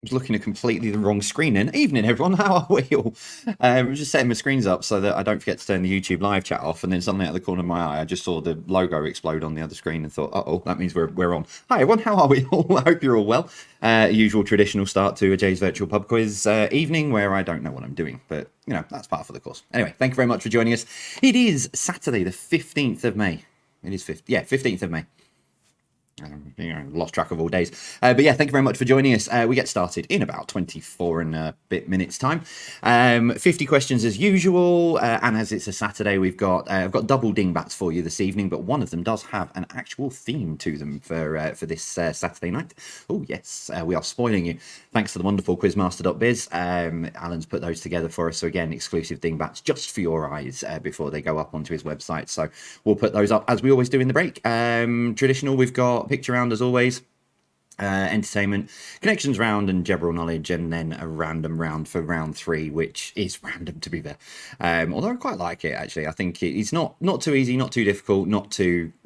was looking at completely the wrong screen. And evening, everyone. How are we all? I'm just setting my screens up so that I don't forget to turn the YouTube live chat off. And then suddenly, out of the corner of my eye, I just saw the logo explode on the other screen and thought, "Uh-oh, that means we're on." Hi, everyone. How are we all? I hope you're all well. Usual traditional start to a Jay's Virtual Pub Quiz evening where I don't know what I'm doing, but that's part of the course. Anyway, thank you very much for joining us. It is Saturday, the 15th of May. It is 15th of May. Lost track of all days. But yeah, thank you very much for joining us. We get started in about 24 and a bit minutes time. 50 questions as usual. And as it's a Saturday, I've got double dingbats for you this evening, but one of them does have an actual theme to them for this Saturday night. Oh, yes, we are spoiling you. Thanks to the wonderful quizmaster.biz. Alan's put those together for us. So again, exclusive dingbats just for your eyes before they go up onto his website. So we'll put those up as we always do in the break. Traditional, we've got picture round as always, entertainment, connections round, and general knowledge, and then a random round for round 3, which is random to be there. Although I quite like it actually. I think it's not too easy, not too difficult,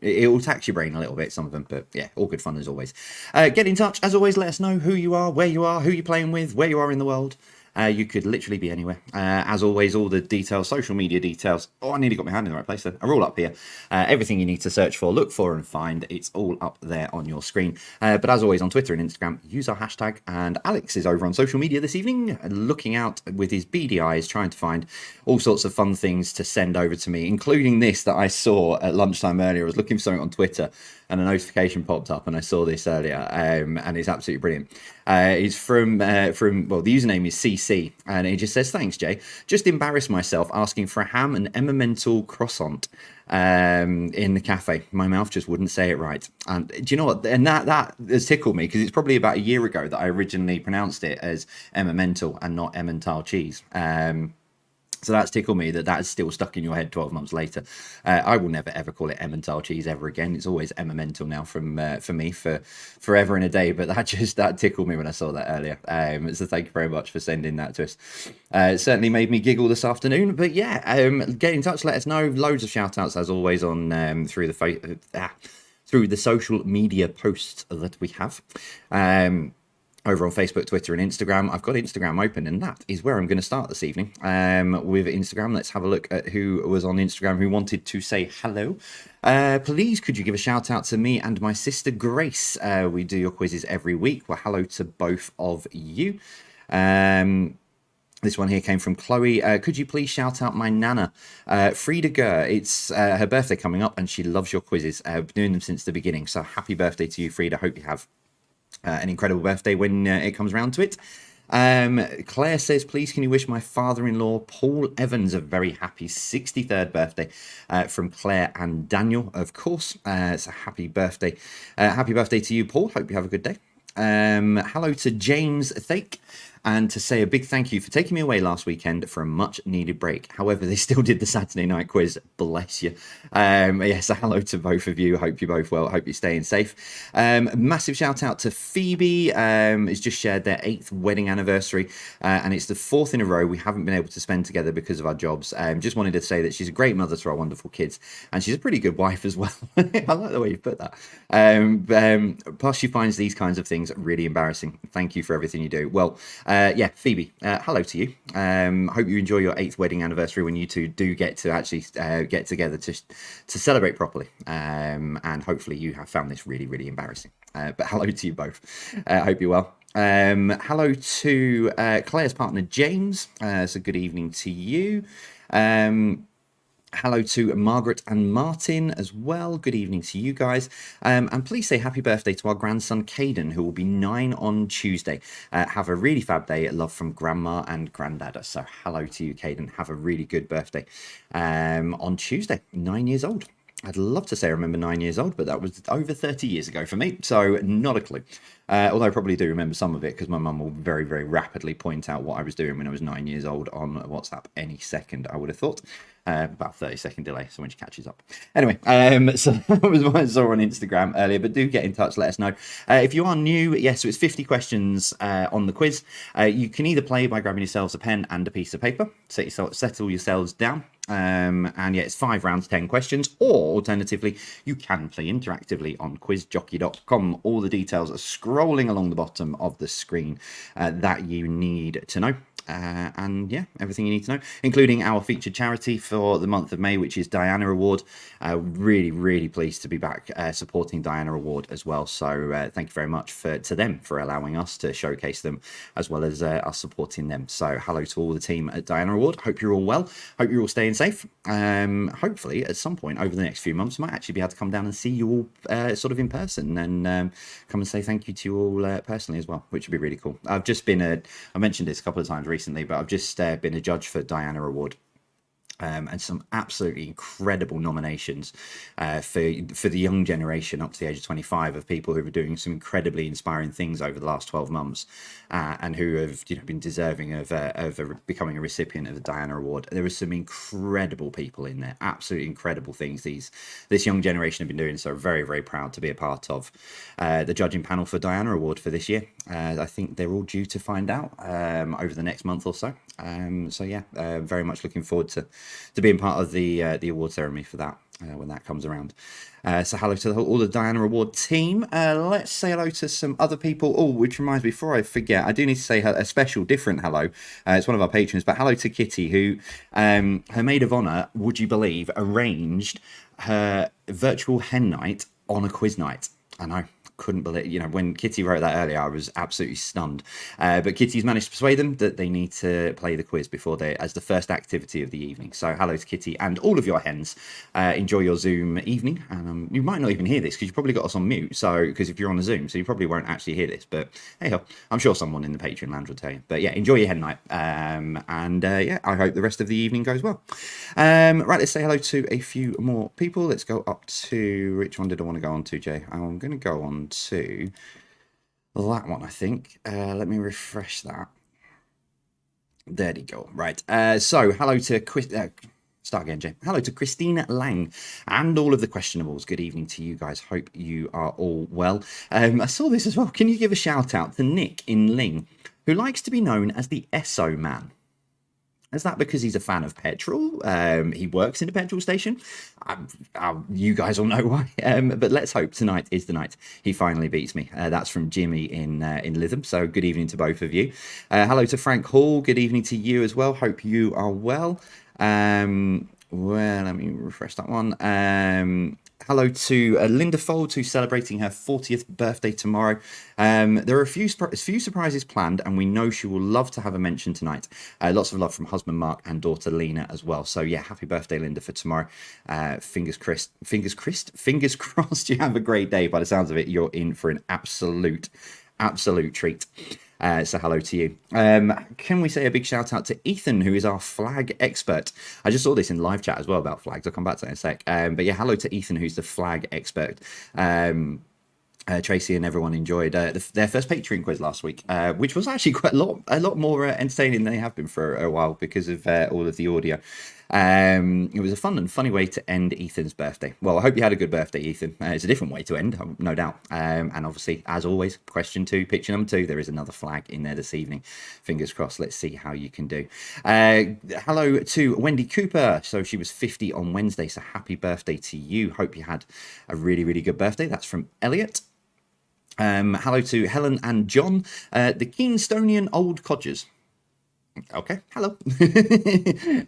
it will tax your brain a little bit, some of them, but yeah, all good fun as always. Get in touch as always. Let us know who you are, where you are, who you're playing with, where you are in the world. You could literally be anywhere. As always, all the details, social media details. Oh, I nearly got my hand in the right place then. Are all up here. Everything you need to search for, look for, and find. It's all up there on your screen. But as always, on Twitter and Instagram, use our hashtag. And Alex is over on social media this evening, looking out with his beady eyes, trying to find all sorts of fun things to send over to me, including this that I saw at lunchtime earlier. I was looking for something on Twitter, and a notification popped up, and I saw this earlier, and it's absolutely brilliant. It's from the username is CC, and it just says, "Thanks, Jay. Just embarrassed myself asking for a ham and emmental croissant in the cafe. My mouth just wouldn't say it right." And do you know what? And that has tickled me, because it's probably about a year ago that I originally pronounced it as emmental and not Emmental cheese. So that's tickled me that is still stuck in your head 12 months later. I will never ever call it Emmental cheese ever again. It's always Emmental now for me for forever and a day. But that tickled me when I saw that earlier. So thank you very much for sending that to us. It certainly made me giggle this afternoon. But yeah, get in touch. Let us know. Loads of shout outs as always on through the social media posts that we have. Over on Facebook, Twitter, and Instagram. I've got Instagram open, and that is where I'm going to start this evening. With Instagram, let's have a look at who was on Instagram who wanted to say hello. Please, could you give a shout out to me and my sister Grace? We do your quizzes every week. Well, hello to both of you. This one here came from Chloe. Could you please shout out my nana, Frida Gurr? It's her birthday coming up, and she loves your quizzes. Been doing them since the beginning. So happy birthday to you, Frida. Hope you have an incredible birthday when it comes around to it. Claire says, please can you wish my father-in-law Paul Evans a very happy 63rd birthday, from Claire and Daniel, of course. So happy birthday to you, Paul. Hope you have a good day. Hello to James Thake, and to say a big thank you for taking me away last weekend for a much needed break. However, they still did the Saturday night quiz. Bless you. Yes, hello to both of you. Hope you're both well. Hope you're staying safe. Massive shout out to Phoebe. It's just shared their 8th wedding anniversary, and it's the 4th in a row we haven't been able to spend together because of our jobs. Just wanted to say that she's a great mother to our wonderful kids, and she's a pretty good wife as well. I like the way you put that. Plus, she finds these kinds of things really embarrassing. Thank you for everything you do. Well, yeah, Phoebe, hello to you. Hope you enjoy your 8th wedding anniversary when you two do get to actually get together to celebrate properly. And hopefully you have found this really, really embarrassing. But hello to you both. Hope you're well. Hello to Claire's partner, James. So good evening to you. Hello to Margaret and Martin as well. Good evening to you guys. And please say happy birthday to our grandson, Caden, who will be 9 on Tuesday. Have a really fab day. Love from Grandma and Granddad. So hello to you, Caden. Have a really good birthday on Tuesday. 9 years old. I'd love to say I remember 9 years old, but that was over 30 years ago for me, so not a clue. Although I probably do remember some of it, because my mum will very, very rapidly point out what I was doing when I was 9 years old on WhatsApp any second, I would have thought. About 30-second delay, so when she catches up. Anyway, so that was what I saw on Instagram earlier, but do get in touch, let us know. If you are new, yes, so it's 50 questions on the quiz. You can either play by grabbing yourselves a pen and a piece of paper, settle yourselves down. And yeah, it's 5 rounds, 10 questions, or alternatively, you can play interactively on quizjockey.com. All the details are scrolled scrolling along the bottom of the screen that you need to know. And yeah, everything you need to know, including our featured charity for the month of May, which is Diana Award. Really, really pleased to be back supporting Diana Award as well. So thank you very much to them for allowing us to showcase them, as well as us supporting them. So hello to all the team at Diana Award. Hope you're all well. Hope you're all staying safe. Hopefully, at some point over the next few months, I might actually be able to come down and see you all sort of in person and come and say thank you to you all personally as well, which would be really cool. I've just been I mentioned this a couple of times recently, but I've just been a judge for Diana Award. And some absolutely incredible nominations for the young generation up to the age of 25 of people who are doing some incredibly inspiring things over the last 12 months and who have been deserving of becoming a recipient of the Diana Award. There are some incredible people in there, absolutely incredible things this young generation have been doing. So very, very proud to be a part of the judging panel for Diana Award for this year. I think they're all due to find out over the next month or so. So yeah, very much looking forward to being part of the award ceremony for that when that comes around. So hello to all the Diana Award team. Let's say hello to some other people. Oh, which reminds me, before I forget, I do need to say a special, different hello. It's one of our patrons, but hello to Kitty, who her maid of honour, would you believe, arranged her virtual hen night on a quiz night. I know. Couldn't believe, when Kitty wrote that earlier, I was absolutely stunned. But Kitty's managed to persuade them that they need to play the quiz as the first activity of the evening. So hello to Kitty and all of your hens. Enjoy your Zoom evening. And you might not even hear this because you probably got us on mute. So because if you're on a Zoom, so you probably won't actually hear this. But hey ho, I'm sure someone in the Patreon lounge will tell you. But yeah, enjoy your hen night. Yeah, I hope the rest of the evening goes well. Right, let's say hello to a few more people. Let's go up to, which one did I want to go on to, Jay? I'm going to go on to that one, I think. Let me refresh that. There you go. Right. So hello to start again, Jay. Hello to Christina Lang and all of the questionables. Good evening to you guys. Hope you are all well. I saw this as well. Can you give a shout out to Nick in Ling, who likes to be known as the Esso Man? Is that because he's a fan of petrol? He works in a petrol station? You guys all know why. But let's hope tonight is the night he finally beats me. That's from Jimmy in Lytham. So good evening to both of you. Hello to Frank Hall. Good evening to you as well. Hope you are well. Well, let me refresh that one. Hello to Linda Folds, who's celebrating her 40th birthday tomorrow. There are a few surprises planned, and we know she will love to have a mention tonight. Lots of love from husband Mark and daughter Lena as well. So yeah, happy birthday, Linda, for tomorrow. Fingers crossed. You have a great day. By the sounds of it, you're in for an absolute treat. So hello to you. Can we say a big shout out to Ethan, who is our flag expert? I just saw this in live chat as well about flags. I'll come back to that in a sec. But yeah, hello to Ethan, who's the flag expert. Tracy and everyone enjoyed their first Patreon quiz last week, which was actually quite a lot more entertaining than they have been for a while because of all of the audio. It was a fun and funny way to end Ethan's birthday. Well, I hope you had a good birthday, Ethan. It's a different way to end, no doubt. And obviously, as always, question 2, picture number 2, there is another flag in there this evening. Fingers crossed. Let's see how you can do. Hello to Wendy Cooper. So she was 50 on Wednesday. So happy birthday to you. Hope you had a really, really good birthday. That's from Elliot. Hello to Helen and John, the Keenstonian Old Codgers. Okay, hello.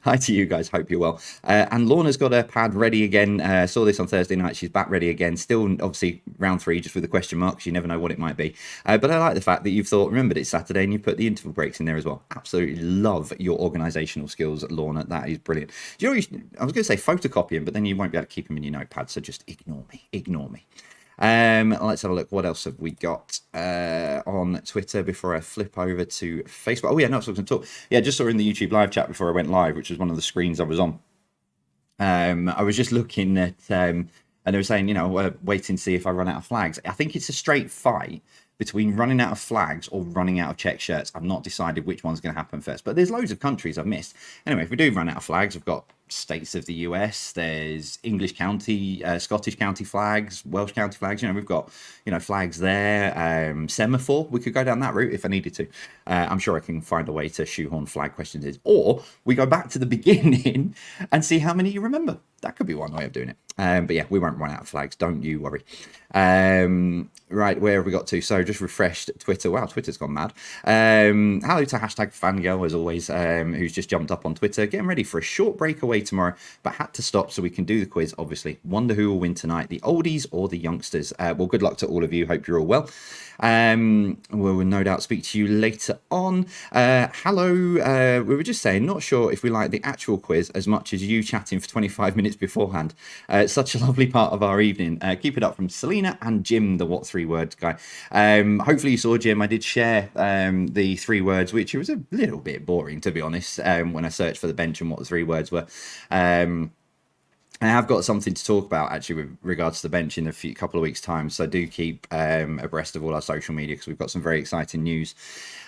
Hi to you guys, hope you're well. And Lorna's got her pad ready again. Saw this on Thursday night, she's back ready again. Still, obviously, round 3, just with the question marks. You never know what it might be. But I like the fact that you've remembered it's Saturday and you put the interval breaks in there as well. Absolutely love your organisational skills, Lorna. That is brilliant. Do you know, I was going to say photocopy them, but then you won't be able to keep them in your notepad, so just ignore me. Let's have a look. What else have we got on Twitter before I flip over to Facebook? Oh yeah, no, I was going to talk. Yeah, just saw in the YouTube live chat before I went live, which was one of the screens I was on. I was just looking at, and they were saying, waiting to see if I run out of flags. I think it's a straight fight between running out of flags or running out of check shirts. I've not decided which one's going to happen first, but there's loads of countries I've missed. Anyway, if we do run out of flags, I've got states of the US. There's English county, Scottish county flags, Welsh county flags. We've got, flags there. Semaphore. We could go down that route if I needed to. I'm sure I can find a way to shoehorn flag questions in. Or we go back to the beginning and see how many you remember. That could be one way of doing it. But yeah, we won't run out of flags. Don't you worry. Right, where have we got to? So just refreshed Twitter. Wow, Twitter's gone mad. Hello to hashtag fangirl, as always, who's just jumped up on Twitter. Getting ready for a short breakaway tomorrow, but had to stop so we can do the quiz, obviously. Wonder who will win tonight, the oldies or the youngsters? Well, good luck to all of you. Hope you're all well. We'll no doubt speak to you later on. Hello, we were just saying, not sure if we like the actual quiz as much as you chatting for 25 minutes beforehand. It's such a lovely part of our evening. Keep it up from Selena and Jim, the What Three Words guy. Hopefully you saw Jim. I did share the 3 words, which was a little bit boring, to be honest, when I searched for the bench and what the 3 words were. I have got something to talk about actually with regards to the bench in a couple of weeks' time, so do keep abreast of all our social media because we've got some very exciting news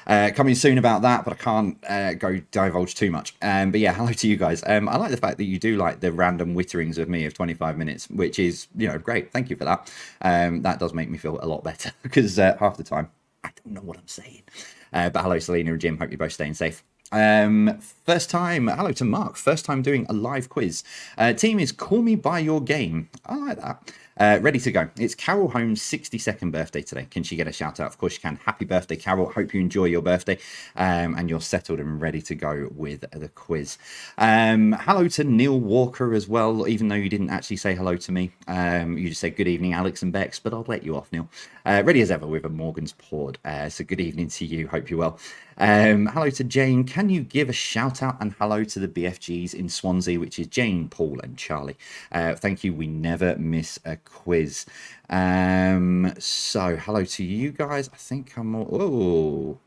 coming soon about that, but I can't go divulge too much. But yeah, hello to you guys. I like the fact that you do like the random witterings of me of 25 minutes, which is, great. Thank you for that. That does make me feel a lot better because half the time I don't know what I'm saying. But hello, Selena and Jim. Hope you're both staying safe. First time, hello to Mark, first time doing a live quiz. Team is Call Me By Your Game. I like that. Ready to go. It's Carol Holmes' 62nd birthday today. Can she get a shout out? Of course she can. Happy birthday, Carol. Hope you enjoy your birthday and you're settled and ready to go with the quiz. Hello to Neil Walker as well, even though you didn't actually say hello to me. You just said good evening, Alex and Bex, but I'll let you off, Neil. Ready as ever with a Morgan's Poured. So good evening to you. Hope you're well. Hello to Jane. Can you give a shout out and hello to the BFGs in Swansea, which is Jane, Paul and Charlie. Thank you. We never miss a quiz. So hello to you guys. I think I'm all...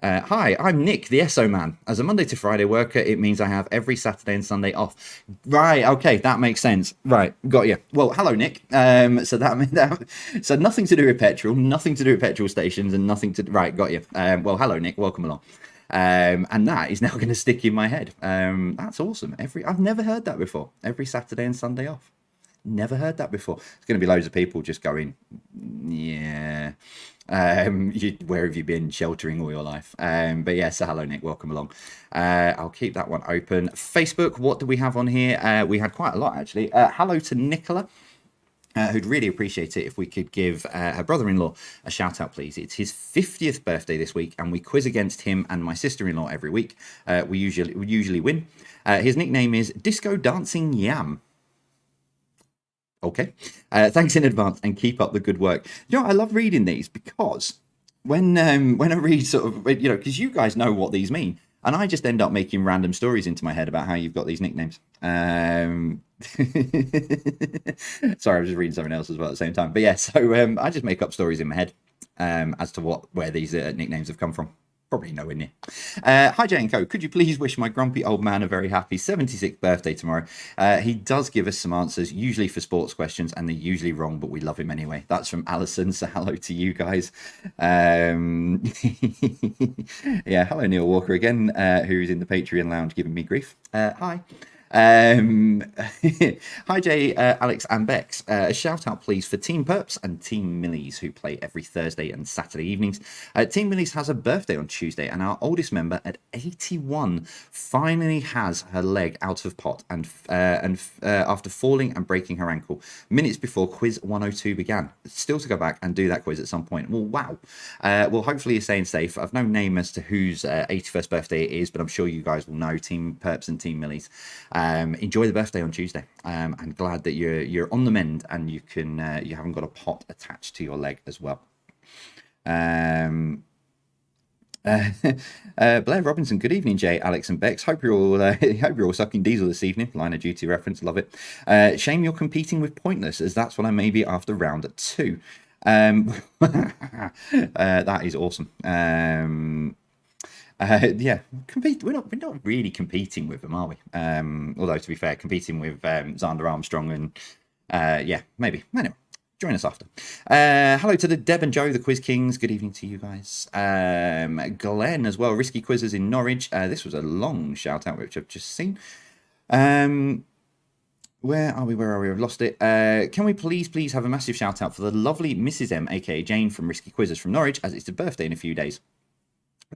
hi, I'm Nick, the SO man. As a Monday to Friday worker, it means I have every Saturday and Sunday off. Right, okay, that makes sense. Right, got you. Well, hello, Nick. So so nothing to do with petrol, nothing to do with petrol stations, and nothing to... Right, got you. Well, hello, Nick. Welcome along. And that is now going to stick in my head. That's awesome. I've never heard that before. Every Saturday and Sunday off. Never heard that before. There's going to be loads of people just going, yeah. Where have you been sheltering all your life? But yeah, so hello, Nick. Welcome along. I'll keep that one open. Facebook, what do we have on here? We had quite a lot, actually. Hello to Nicola. Who'd really appreciate it if we could give her brother-in-law a shout out, please. It's his 50th birthday this week, and we quiz against him and my sister-in-law every week. We usually win. His nickname is Disco Dancing Yam. Okay. Thanks in advance and keep up the good work. I love reading these because when I read sort of, because you guys know what these mean. And I just end up making random stories into my head about how you've got these nicknames. Sorry, I was just reading something else as well at the same time. But yeah, so I just make up stories in my head as to where these nicknames have come from. Probably nowhere near. Hi, Jay and Co. Could you please wish my grumpy old man a very happy 76th birthday tomorrow? He does give us some answers, usually for sports questions, and they're usually wrong, but we love him anyway. That's from Alison, so hello to you guys. Yeah, hello, Neil Walker again, who's in the Patreon lounge giving me grief. Hi. Hi Jay, Alex and Bex. A shout out please for Team Perps and Team Millies, who play every Thursday and Saturday evenings. Team Millies has a birthday on Tuesday, and our oldest member at 81 finally has her leg out of pot and after falling and breaking her ankle minutes before quiz 102 began. Still to go back and do that quiz at some point. Well, wow. Well, hopefully you're staying safe. I've no name as to whose 81st birthday it is, but I'm sure you guys will know. Team Perps and Team Millies. Enjoy the birthday on Tuesday. I'm glad that you're on the mend and you haven't got a pot attached to your leg as well. Blair Robinson, good evening, Jay, Alex, and Bex. Hope you're all sucking diesel this evening. Line of duty reference, love it. Shame you're competing with Pointless, as that's what I may be after round 2. That is awesome. Yeah, compete. We're not really competing with them, are we? Although to be fair, competing with Xander Armstrong and yeah, maybe. Anyway, join us after. Hello to the Deb and Joe, the Quiz Kings. Good evening to you guys. Glenn as well. Risky Quizzers in Norwich. This was a long shout out which I've just seen. Where are we? Where are we? I've lost it. Can we please have a massive shout out for the lovely Mrs. M, aka Jane from Risky Quizzes from Norwich, as it's her birthday in a few days.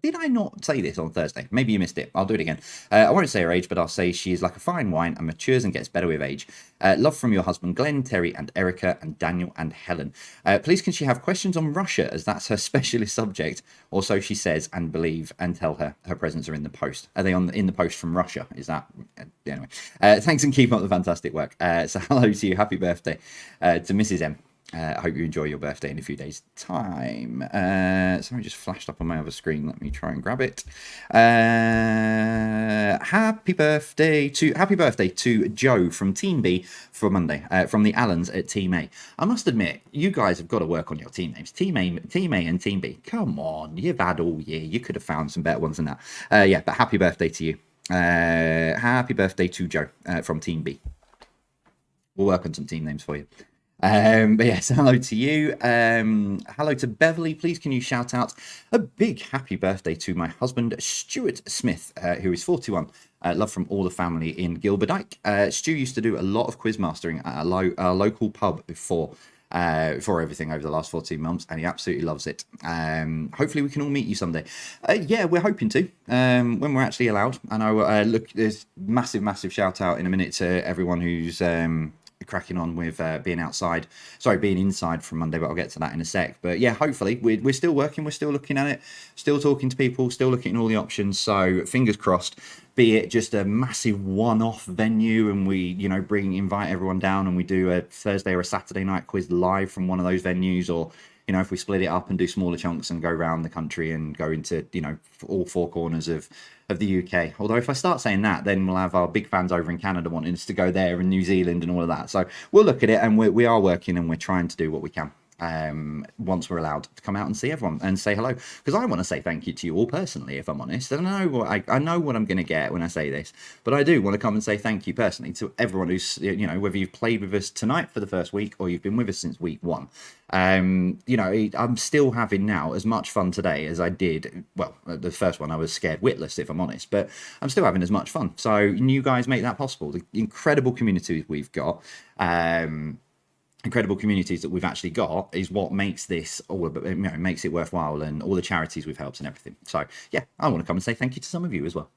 Did I not say this on Thursday? Maybe you missed it. I'll do it again. I won't say her age, but I'll say she is like a fine wine and matures and gets better with age. Love from your husband, Glenn, Terry, and Erica, and Daniel and Helen. Please, can she have questions on Russia, as that's her specialist subject? Or so she says and believe, and tell her her presents are in the post. Are they in the post from Russia? Is that... Anyway. Thanks and keep up the fantastic work. So hello to you. Happy birthday to Mrs. M. I hope you enjoy your birthday in a few days' time. Sorry, just flashed up on my other screen. Let me try and grab it. Happy birthday to Joe from Team B for Monday, from the Allens at Team A. I must admit, you guys have got to work on your team names. Team A and Team B. Come on, you've had all year. You could have found some better ones than that. Yeah, but happy birthday to you. Happy birthday to Joe from Team B. We'll work on some team names for you. But yes, hello to you. Hello to Beverly. Please, can you shout out a big happy birthday to my husband, Stuart Smith, who is 41. Love from all the family in Gilberdyke. Stu used to do a lot of quiz mastering at a local pub before everything over the last 14 months, and he absolutely loves it. Hopefully we can all meet you someday. Yeah, we're hoping to, when we're actually allowed. And look, there's massive shout out in a minute to everyone who's cracking on with being inside from Monday, but I'll get to that in a sec. But yeah, hopefully we're still working, we're still looking at it, still talking to people, still looking at all the options. So fingers crossed, be it just a massive one-off venue and we invite everyone down and we do a Thursday or a Saturday night quiz live from one of those venues, or if we split it up and do smaller chunks and go around the country and go into all four corners of the UK. Although if I start saying that, then we'll have our big fans over in Canada wanting us to go there, and New Zealand and all of that. So we'll look at it, and we are working and we're trying to do what we can once we're allowed to come out and see everyone and say hello, because I want to say thank you to you all personally, if I'm honest. And I know what I'm going to get when I say this, but I do want to come and say thank you personally to everyone who's whether you've played with us tonight for the first week or you've been with us since week one. I'm still having now as much fun today as I did. Well, the first one I was scared witless, if I'm honest, but I'm still having as much fun. So you guys make that possible. The incredible community we've got, incredible communities that we've actually got, is what makes this all, makes it worthwhile, and all the charities we've helped and everything. So yeah, I want to come and say thank you to some of you as well.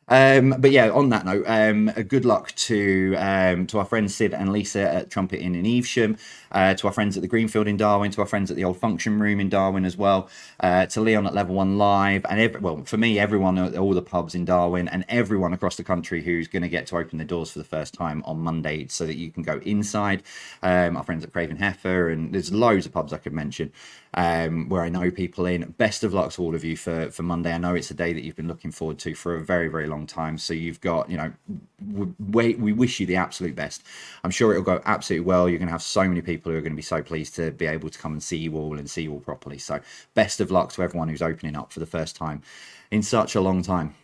But yeah, on that note, a good luck to our friends Sid and Lisa at Trumpet Inn in Evesham, to our friends at the Greenfield in Darwin, to our friends at the Old Function Room in Darwin as well, to Leon at Level 1 Live, and for me, everyone at all the pubs in Darwin, and everyone across the country who's going to get to open their doors for the first time on Monday so that you can go inside. Our friends at Craven Heifer, and there's loads of pubs I could mention where I know people in. Best of luck to all of you for Monday. I know it's a day that you've been looking forward to for a very, very long time. So you've got, we wish you the absolute best. I'm sure it'll go absolutely well. You're going to have so many people who are going to be so pleased to be able to come and see you all and see you all properly. So best of luck to everyone who's opening up for the first time in such a long time.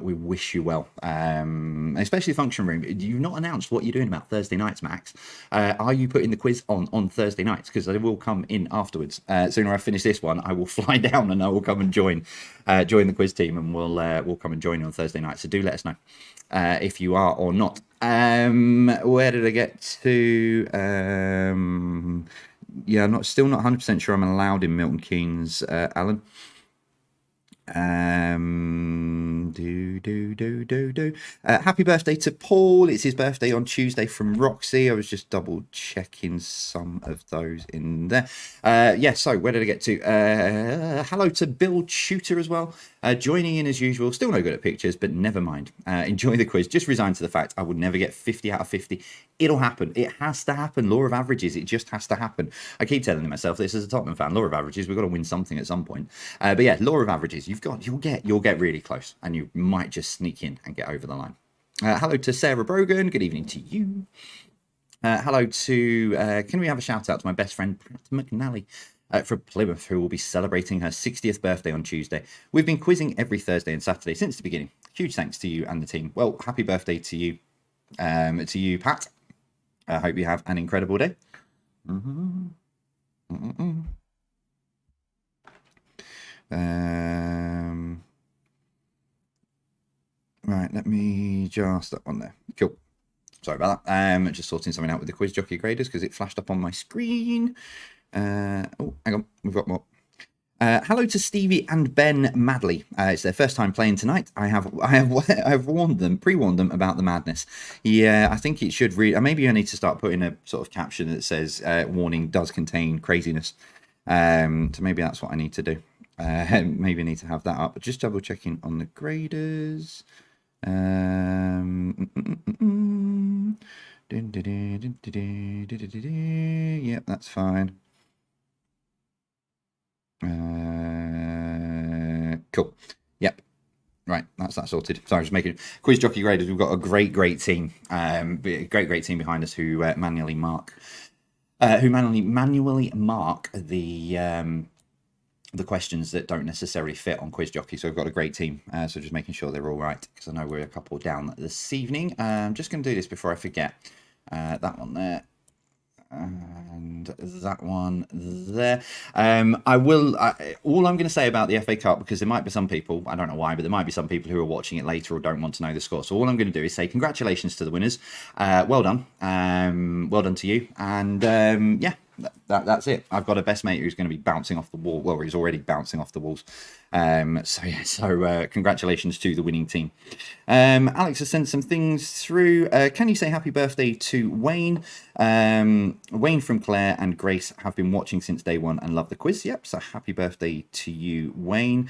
We wish you well, especially Function Room. You've not announced what you're doing about Thursday nights, Max. Are you putting the quiz on Thursday nights? Because I will come in afterwards. Sooner I finish this one, I will fly down and I will come and join the quiz team, and we'll come and join you on Thursday night. So do let us know if you are or not. Where did I get to? Yeah, I'm still not 100% sure I'm allowed in Milton Keynes, Alan. Happy birthday to Paul. It's his birthday on Tuesday from Roxy. I was just double checking some of those in there. Yeah, so where did I get to? Hello to Bill Shooter as well. Joining in as usual. Still no good at pictures, but never mind. Enjoy the quiz. Just resigned to the fact I would never get 50 out of 50. It'll happen. It has to happen. Law of averages. It just has to happen. I keep telling myself this as a Tottenham fan. Law of averages. We've got to win something at some point. But yeah, law of averages. You'll get really close, and you might just sneak in and get over the line. Hello to Sarah Brogan. Good evening to you. Hello to. Can we have a shout out to my best friend Pat McNally from Plymouth, who will be celebrating her 60th birthday on Tuesday. We've been quizzing every Thursday and Saturday since the beginning. Huge thanks to you and the team. Well, happy birthday to you, Pat. I hope you have an incredible day. Right, let me just that one there. Cool. Sorry about that. Just sorting something out with the Quiz Jockey graders because it flashed up on my screen. Oh, hang on, we've got more. Hello to Stevie and Ben Madley. It's their first time playing tonight. I have pre-warned them about the madness. Yeah, I think it should read. Maybe I need to start putting a sort of caption that says "Warning does contain craziness." So maybe that's what I need to do. Maybe I need to have that up. But just double checking on the graders. Yep, that's fine. Cool. Yep. Right, that's that sorted. Sorry, just making Quiz Jockey graders. We've got a great team, great team behind us who manually mark the questions that don't necessarily fit on Quiz Jockey. So we've got a great team. So just making sure they're all right because I know we're a couple down this evening. I'm just going to do this before I forget. That one there. And that one there. All I'm going to say about the FA Cup, because there might be some people, I don't know why, but there might be some people who are watching it later or don't want to know the score. So all I'm going to do is say congratulations to the winners. Well done. Well done to you. And yeah, that's it. I've got a best mate who's going to be bouncing off the wall. Well, he's already bouncing off the walls. So congratulations to the winning team. Alex has sent some things through. Can you say happy birthday to Wayne? Wayne from Claire and Grace have been watching since day one and love the quiz. Yep, so happy birthday to you, Wayne.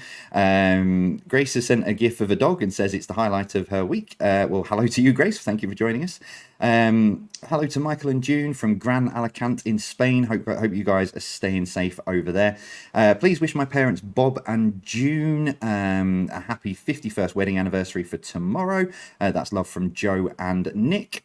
Grace has sent a gif of a dog and says it's the highlight of her week. Well, hello to you, Grace. Thank you for joining us. Hello to Michael and June from Gran Alicante in Spain. Hope you guys are staying safe over there. Please wish my parents Bob and June a happy 51st wedding anniversary for tomorrow. That's love from Joe and Nick.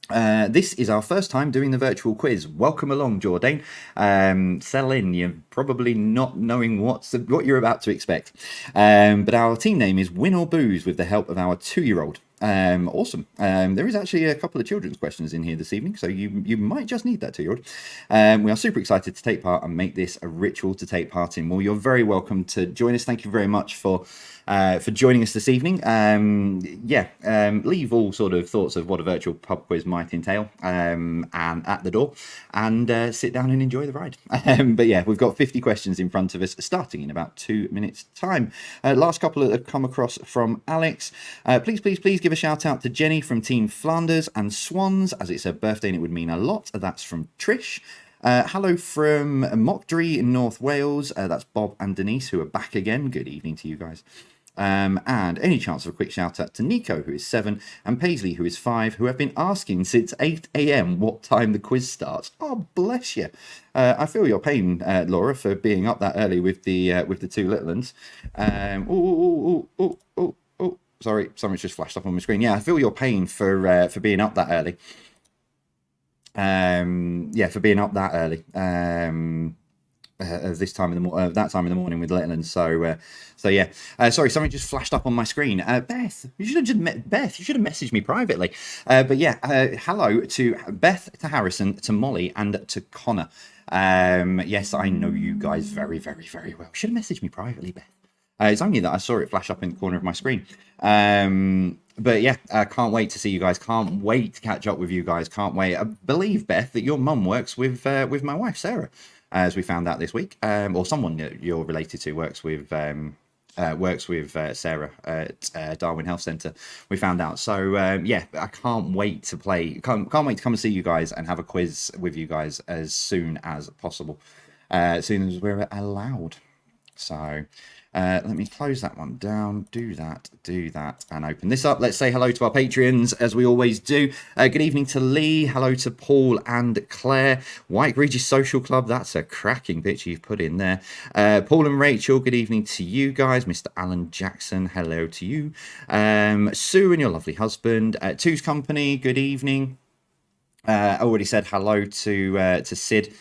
This is our first time doing the virtual quiz. Welcome along, Jordan. Settle in. You're probably not knowing what you're about to expect. But our team name is Win or Booze with the help of our 2-year-old. Awesome. There is actually a couple of children's questions in here this evening, so you might just need that 2-year-old. We are super excited to take part and make this a ritual to take part in. Well, you're very welcome to join us. Thank you very much for joining us this evening. Leave all sort of thoughts of what a virtual pub quiz might entail and at the door, and sit down and enjoy the ride. But yeah, we've got 50 questions in front of us, starting in about 2 minutes' time. Last couple that have come across from Alex. Please give a shout out to Jenny from Team Flanders and Swans, as it's her birthday and it would mean a lot. That's from Trish. Hello from Mockdry in North Wales. That's Bob and Denise, who are back again. Good evening to you guys. And any chance of a quick shout out to Nico, who is 7, and Paisley, who is 5, who have been asking since 8 a.m. what time the quiz starts. Oh, bless you. I feel your pain, Laura, for being up that early with the two little ones. Sorry, something's just flashed up on my screen. Yeah, I feel your pain for being up that early. For being up that early. That time in the morning with little ones. So yeah. Sorry, something just flashed up on my screen. Beth, you should have messaged me privately. But yeah, hello to Beth, to Harrison, to Molly, and to Connor. Yes, I know you guys very, very, very well. You should have messaged me privately, Beth. It's only that I saw it flash up in the corner of my screen. But yeah, I can't wait to see you guys. Can't wait to catch up with you guys. Can't wait. I believe, Beth, that your mum works with my wife, Sarah, as we found out this week. Or someone that you're related to works with Sarah at Darwin Health Centre. We found out. So yeah, I can't wait to play. Can't wait to come and see you guys and have a quiz with you guys as soon as possible. As soon as we're allowed. So let me close that one down, do that, and open this up. Let's say hello to our Patreons, as we always do. Good evening to Lee. Hello to Paul and Claire. White Regis Social Club, that's a cracking picture you've put in there. Paul and Rachel, good evening to you guys. Mr. Alan Jackson, hello to you. Sue and your lovely husband. Two's Company, good evening. I already said hello to Sid.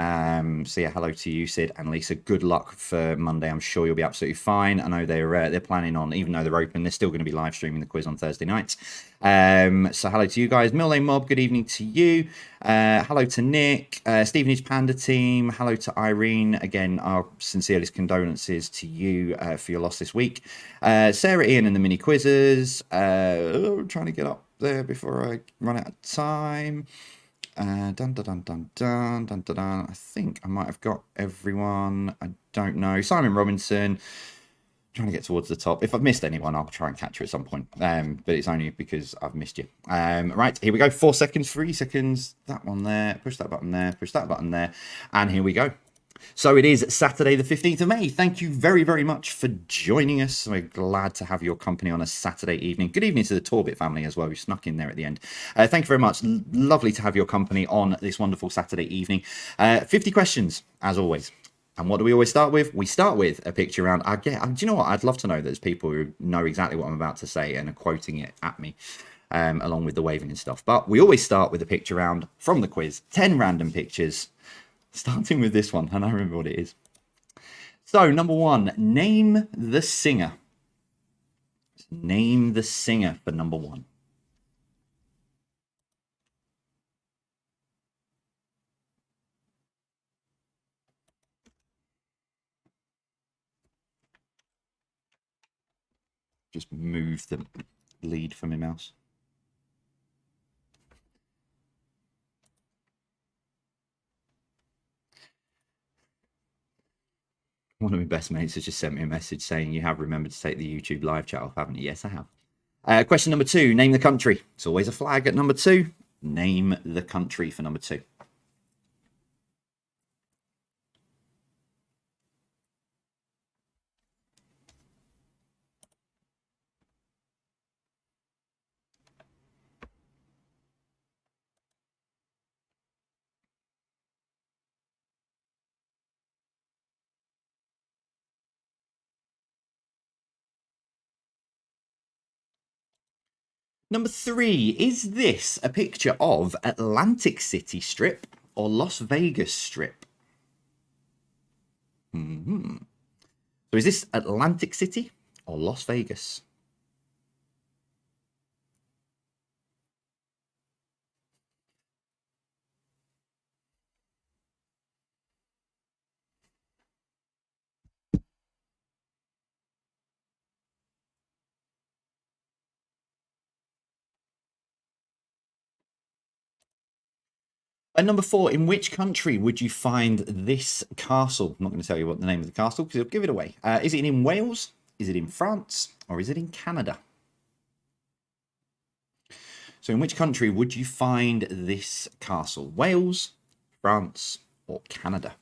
So yeah, hello to you, Sid and Lisa. Good luck for Monday. I'm sure you'll be absolutely fine. I know they're planning on, even though they're open, they're still going to be live streaming the quiz on Thursday nights. So hello to you guys. Millane Mob, good evening to you. Hello to Nick, Stevenage Panda team. Hello to Irene. Again, our sincerest condolences to you for your loss this week. Sarah, Ian, and the mini quizzes. Trying to get up there before I run out of time. Dun, dun, dun, dun, dun, dun, dun, dun. I think I might have got everyone. I don't know. Simon Robinson. Trying to get towards the top. If I've missed anyone, I'll try and catch you at some point. But it's only because I've missed you. Right, here we go. 4 seconds, 3 seconds. That one there. Push that button there. Push that button there. And here we go. So it is Saturday the 15th of May. Thank you very, very much for joining us. We're glad to have your company on a Saturday evening. Good evening to the Torbit family as well, who snuck in there at the end. Thank you very much. Lovely to have your company on this wonderful Saturday evening. 50 questions, as always. And what do we always start with? We start with a picture round. Do you know what? I'd love to know that there's people who know exactly what I'm about to say and are quoting it at me. Along with the waving and stuff. But we always start with a picture round from the quiz. 10 random pictures. Starting with this one, and I remember what it is. So, number 1, name the singer. Name the singer for number 1. Just move the lead from my mouse. One of my best mates has just sent me a message saying you have remembered to take the YouTube live chat off, haven't you? Yes, I have. Question number 2, name the country. It's always a flag at number 2. Name the country for number 2. Number 3, is this a picture of Atlantic City Strip or Las Vegas Strip? So is this Atlantic City or Las Vegas? And number 4, in which country would you find this castle? I'm not going to tell you what the name of the castle because it'll give it away. Is it in Wales? Is it in France? Or is it in Canada? So in which country would you find this castle? Wales, France, or Canada?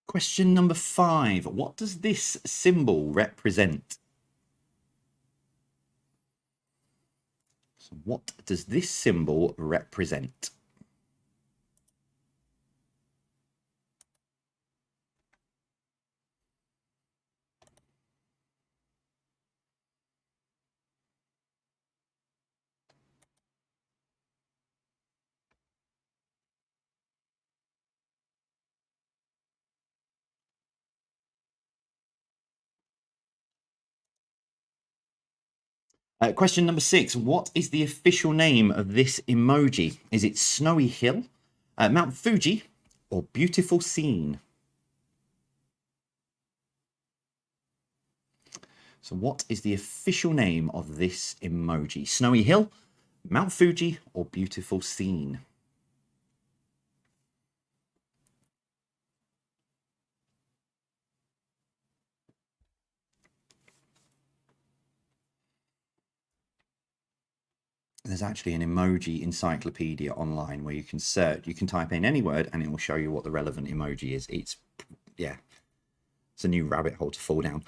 Question number 5. What does this symbol represent? So what does this symbol represent? Question number 6. What is the official name of this emoji? Is it Snowy Hill, Mount Fuji, or Beautiful Scene? So what is the official name of this emoji? Snowy Hill, Mount Fuji, or Beautiful Scene? There's actually an emoji encyclopedia online where you can search, you can type in any word and it will show you what the relevant emoji is. It's It's a new rabbit hole to fall down.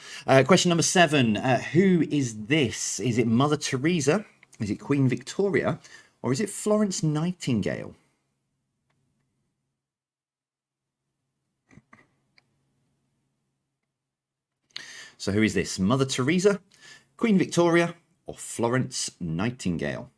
Question number 7. Who is this? Is it Mother Teresa? Is it Queen Victoria? Or is it Florence Nightingale? So who is this? Mother Teresa, Queen Victoria, or Florence Nightingale?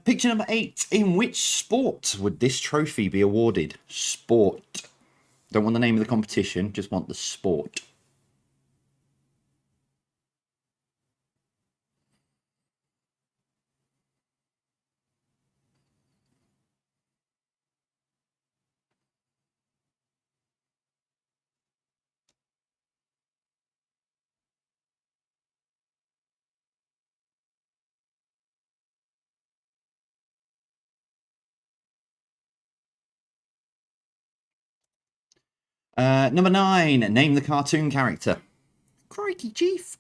Picture number 8. In which sport would this trophy be awarded? Sport. Don't want the name of the competition, just want the sport. Number 9. Name the cartoon character. Crikey, Chief.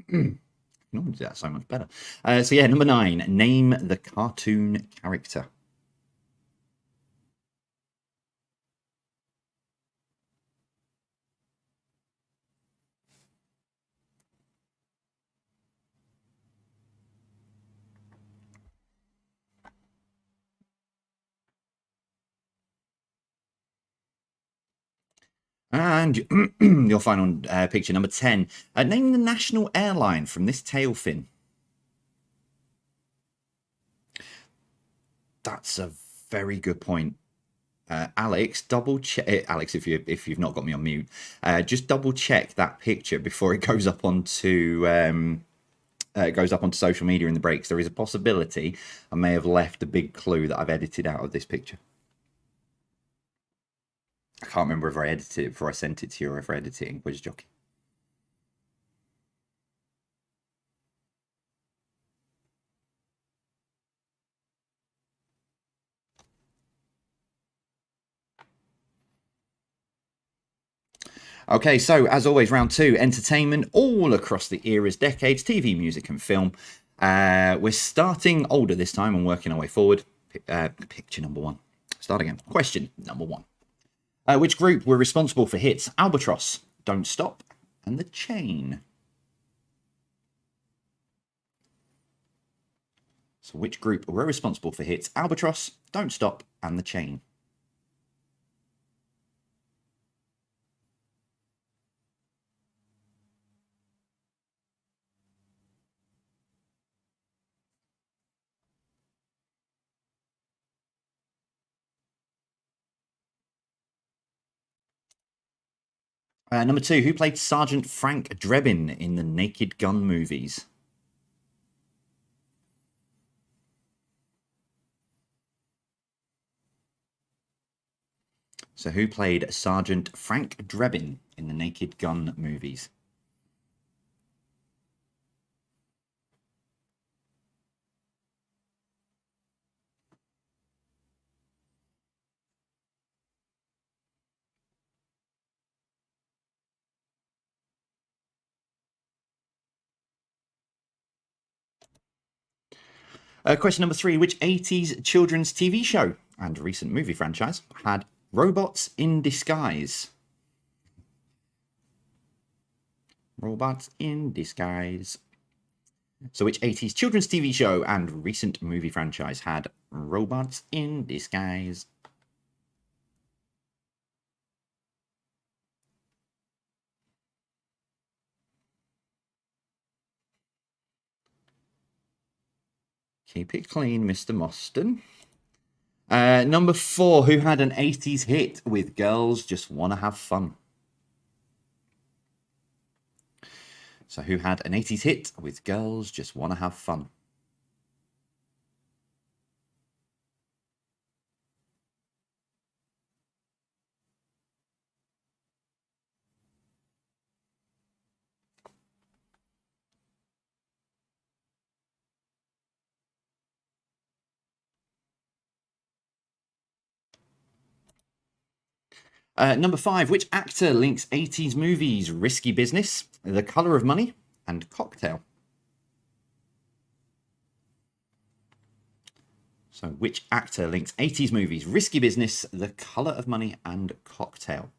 Normally do that so much better. So yeah, number 9. Name the cartoon character. And your final picture, number 10. Name the national airline from this tail fin. That's a very good point. Alex, double check. Alex, if you've not got me on mute, just double check that picture before it goes up onto social media in the breaks. There is a possibility I may have left a big clue that I've edited out of this picture. I can't remember if I edited it before I sent it to you or if I edited it in Quiz Jockey. Okay, so as always, round 2, entertainment all across the eras, decades, TV, music, and film. We're starting older this time and working our way forward. Picture number 1. Start again. Question number 1. Which group were responsible for hits Albatross, Don't Stop, and The Chain? So which group were responsible for hits Albatross, Don't Stop, and The Chain? Number 2, who played Sergeant Frank Drebin in the Naked Gun movies? So who played Sergeant Frank Drebin in the Naked Gun movies? Question number 3. Which 80s children's TV show and recent movie franchise had robots in disguise? Robots in disguise. So which 80s children's TV show and recent movie franchise had robots in disguise? Keep it clean, Mr. Mostyn. Number 4, who had an 80s hit with Girls Just Wanna Have Fun? So who had an 80s hit with Girls Just Wanna Have Fun? Number 5, which actor links 80s movies Risky Business, The Colour of Money, and Cocktail? So, which actor links 80s movies Risky Business, The Colour of Money, and Cocktail?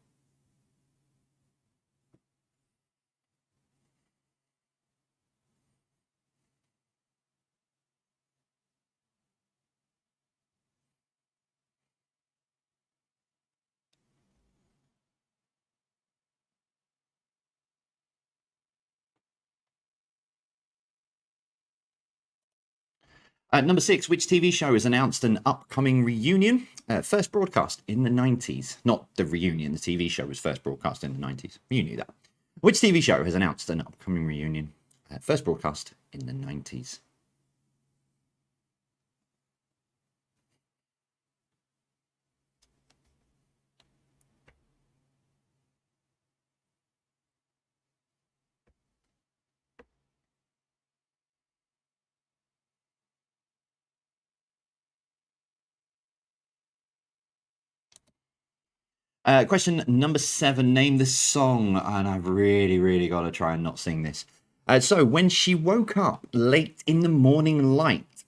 Number 6, which TV show has announced an upcoming reunion? First broadcast in the 90s. Not the reunion, the TV show was first broadcast in the 90s. You knew that. Which TV show has announced an upcoming reunion? First broadcast in the 90s. Question number 7. Name the song. And I've really got to try and not sing this. So, when she woke up late in the morning light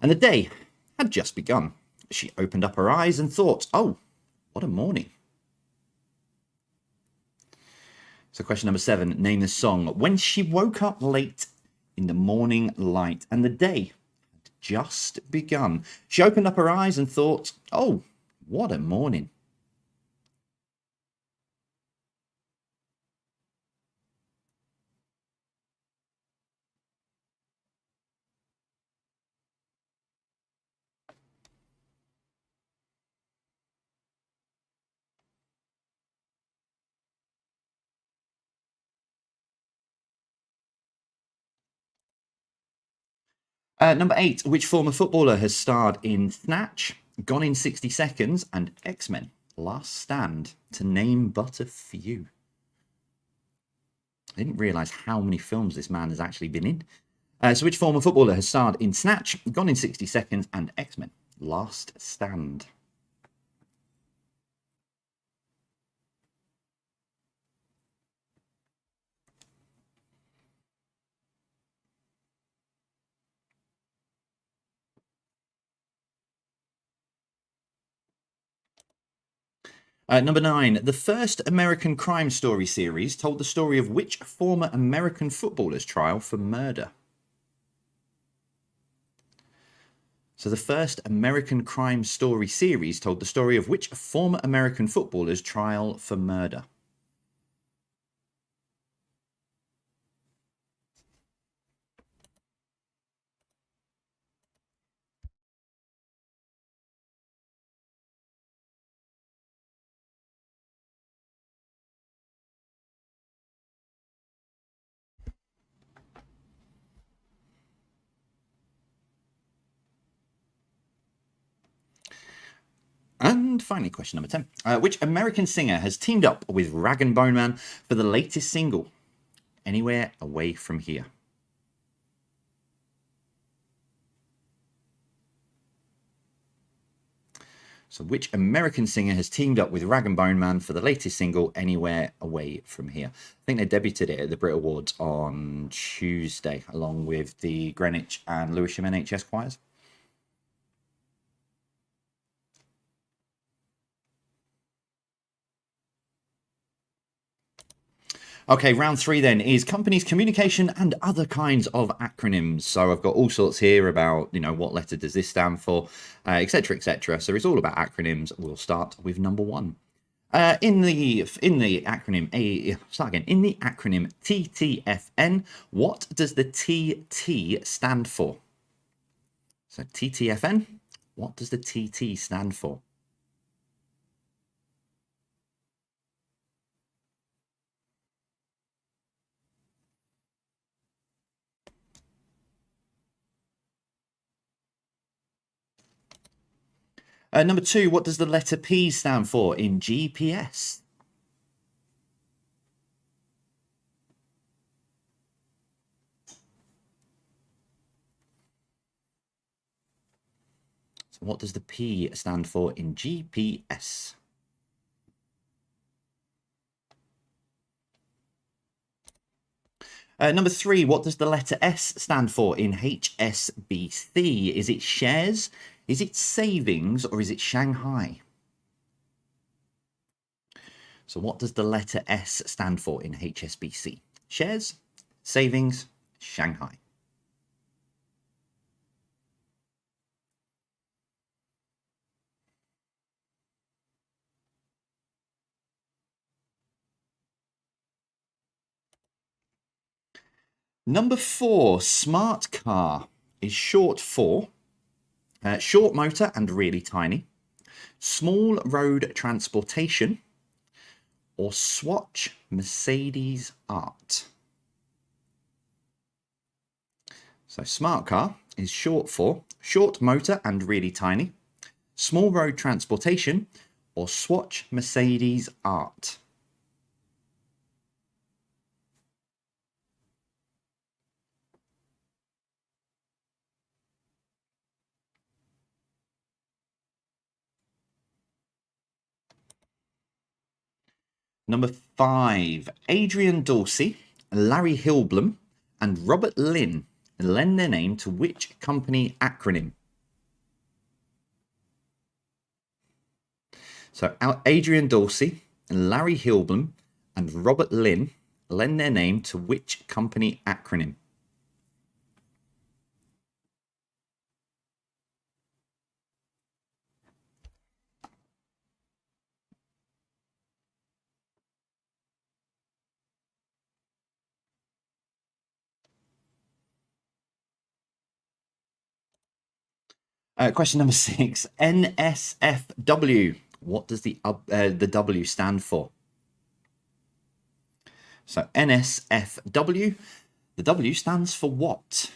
and the day had just begun, she opened up her eyes and thought, oh, what a morning. So, question number 7. Name the song. When she woke up late in the morning light and the day had just begun, she opened up her eyes and thought, oh, what a morning. Number 8, which former footballer has starred in Snatch, Gone in 60 Seconds, and X-Men Last Stand, to name but a few? I didn't realise how many films this man has actually been in. So which former footballer has starred in Snatch, Gone in 60 Seconds, and X-Men Last Stand? Number 9, the first American Crime Story series told the story of which former American footballer's trial for murder? So the first American Crime Story series told the story of which former American footballer's trial for murder? And finally, question number 10. Which American singer has teamed up with Rag and Bone Man for the latest single, Anywhere Away From Here? So which American singer has teamed up with Rag and Bone Man for the latest single, Anywhere Away From Here? I think they debuted it at the Brit Awards on Tuesday, along with the Greenwich and Lewisham NHS choirs. Okay, round 3 then is companies, communication, and other kinds of acronyms. So I've got all sorts here about, what letter does this stand for, etc., etc. So it's all about acronyms. We'll start with number 1. In the acronym In the acronym TTFN, what does the TT stand for? So TTFN, what does the TT stand for? Number 2, what does the letter P stand for in GPS? So what does the P stand for in GPS? Number 3, what does the letter S stand for in HSBC? Is it shares, is it savings, or is it Shanghai? So what does the letter S stand for in HSBC? Shares, savings, Shanghai. Number 4, smart car is short for short motor and really tiny, small road transportation, or Swatch Mercedes Art. So smart car is short for short motor and really tiny, small road transportation, or Swatch Mercedes Art. Number 5, Adrian Dorsey, Larry Hilblum, and Robert Lynn lend their name to which company acronym? So Adrian Dorsey, Larry Hilblum, and Robert Lynn lend their name to which company acronym? Question number 6, NSFW. What does the W stand for? So NSFW, the W stands for what?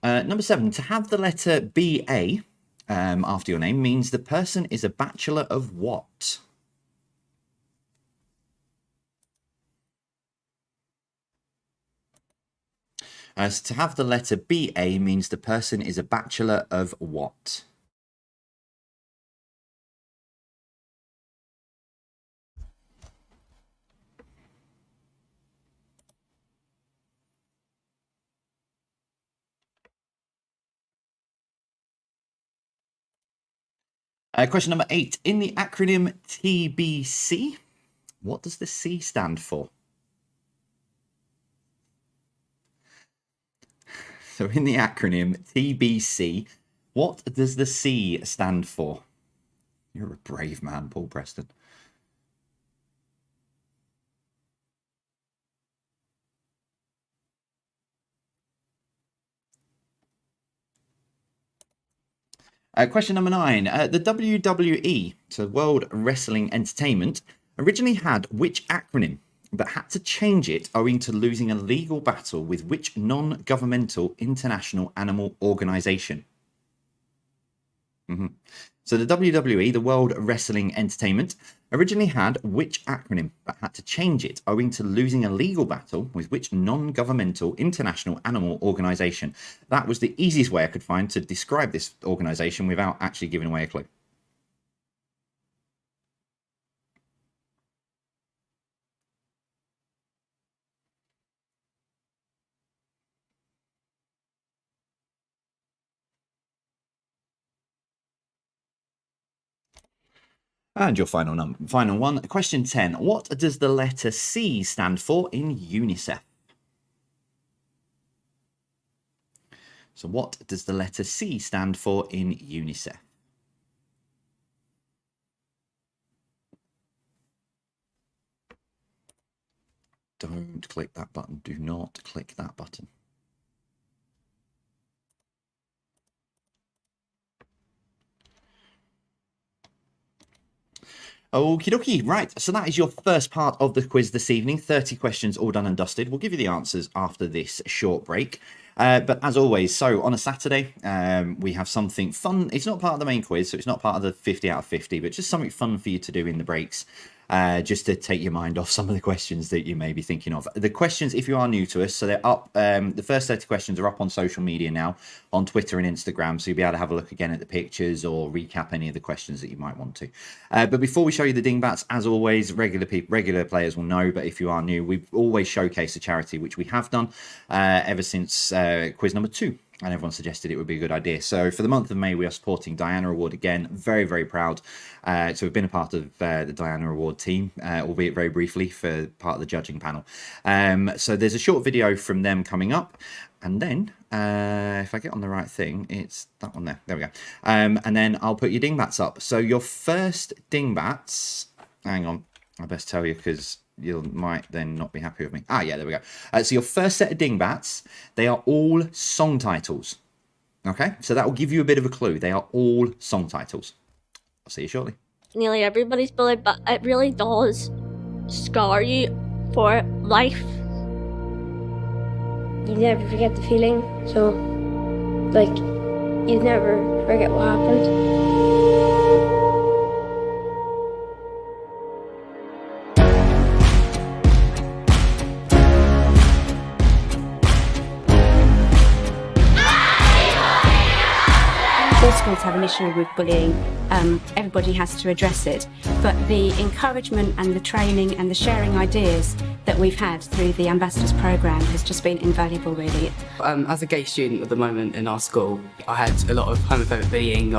Number 7, to have the letter BA after your name means the person is a bachelor of what? So to have the letter BA means the person is a bachelor of what? Question number 8. In the acronym TBC, what does the C stand for? So in the acronym TBC, what does the C stand for? You're a brave man, Paul Preston. Question number 9. The WWE, so World Wrestling Entertainment, originally had which acronym, but had to change it owing to losing a legal battle with which non-governmental international animal organization? So the WWE, the World Wrestling Entertainment, originally had which acronym, but had to change it owing to losing a legal battle with which non-governmental international animal organization? That was the easiest way I could find to describe this organization without actually giving away a clue. And your final one, question 10. What does the letter C stand for in UNICEF? So what does the letter C stand for in UNICEF? Don't click that button. Do not click that button. Okie dokie, right, so that is your first part of the quiz this evening. 30 questions all done and dusted. We'll give you the answers after this short break. But as always, so on a Saturday, we have something fun. It's not part of the main quiz, so it's not part of the 50 out of 50, but just something fun for you to do in the breaks. just to take your mind off some of the questions that you may be thinking of. The questions, if you are new to us, so they're up, the first set of questions are up on social media now, on Twitter and Instagram, so you'll be able to have a look again at the pictures or recap any of the questions that you might want to. But before we show you the dingbats, as always, regular players will know, but if you are new, we always showcase a charity, which we have done ever since quiz number 2. And everyone suggested it would be a good idea. So for the month of May, we are supporting Diana Award again. Very, very proud to have been a part of the Diana Award team, albeit very briefly for part of the judging panel. So there's a short video from them coming up. And then, if I get on the right thing, it's that one there. There we go. And then I'll put your dingbats up. So your first dingbats, hang on, I best tell you because you might then not be happy with me. Yeah, there we go. So your first set of dingbats, they are all song titles. Okay, so that will give you a bit of a clue. They are all song titles. I'll see you shortly. Nearly everybody's bullied, but it really does scar you for life. You never forget the feeling, so, like, you never forget what happened. All schools have an issue with bullying. Everybody has to address it. But the encouragement and the training and the sharing ideas that we've had through the Ambassadors programme has just been invaluable, really. As a gay student at the moment in our school, I had a lot of homophobic bullying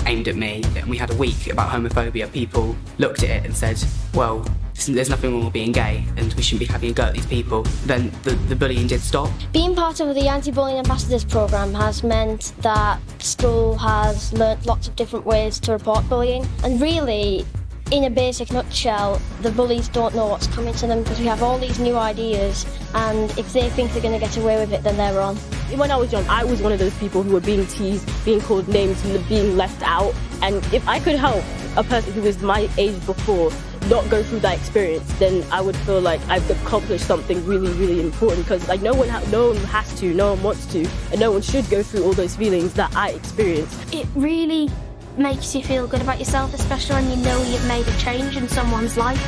aimed at me. We had a week about homophobia. People looked at it and said, well, there's nothing wrong with being gay and we shouldn't be having a go at these people. Then the bullying did stop. Being part of the Anti-Bullying Ambassadors programme has meant that school has learnt lots of different ways to report bullying, and really, in a basic nutshell, the bullies don't know what's coming to them because we have all these new ideas, and if they think they're going to get away with it, then they're wrong. When I was young, I was one of those people who were being teased, being called names, and being left out. And if I could help a person who was my age before not go through that experience, then I would feel like I've accomplished something really, really important. Because no one has to, no one wants to, and no one should go through all those feelings that I experienced. It really makes you feel good about yourself, especially when you know you've made a change in someone's life.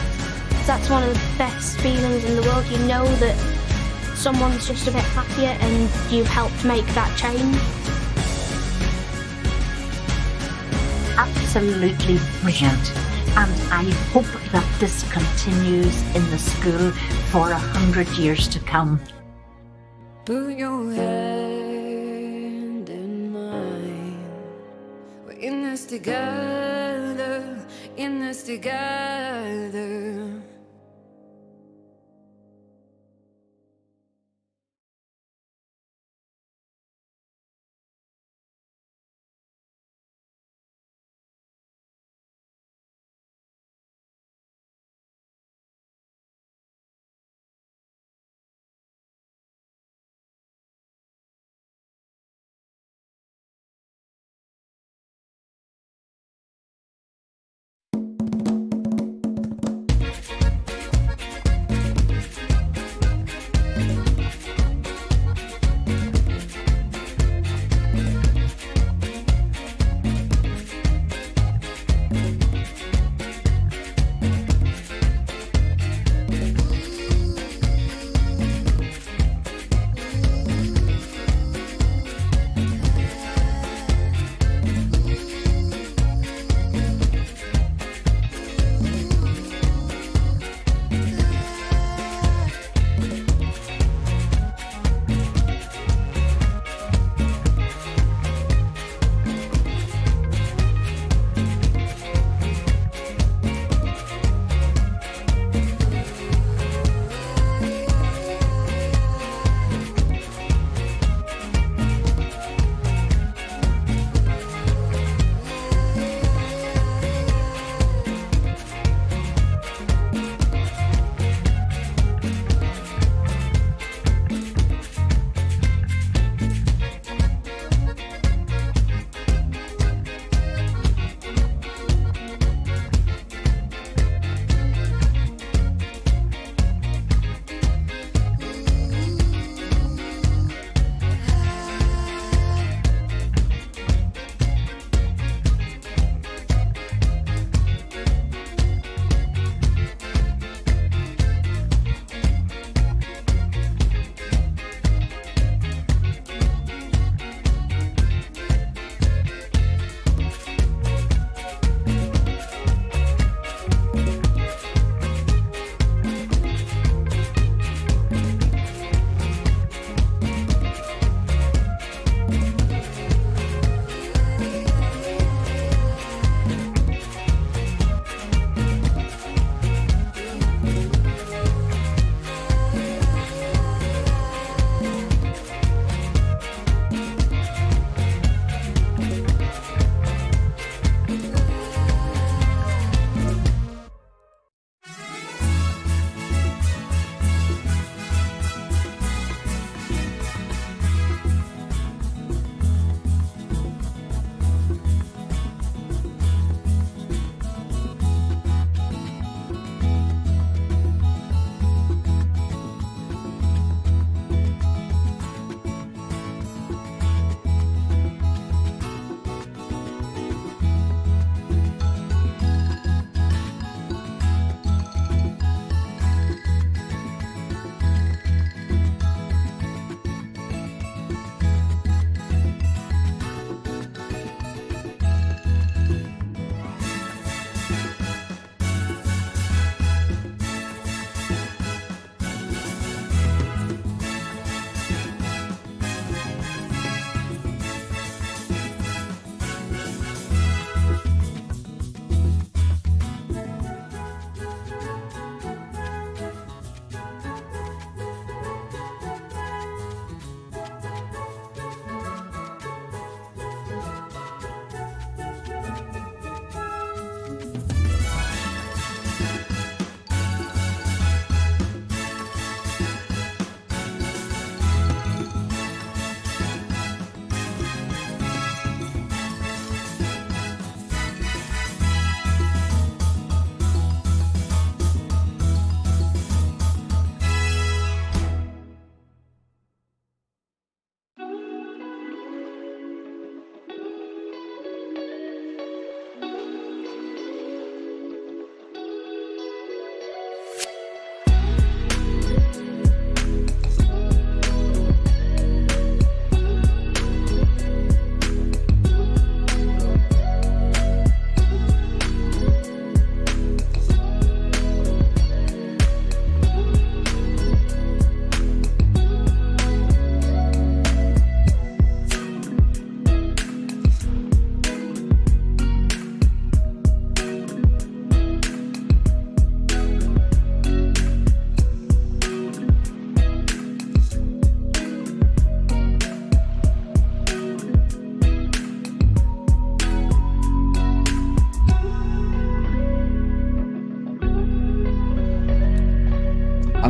That's one of the best feelings in the world. You know that someone's just a bit happier and you've helped make that change. Absolutely brilliant, and I hope that this continues in the school for 100 years to come. Put your hand in mine. We're in this together, in this together.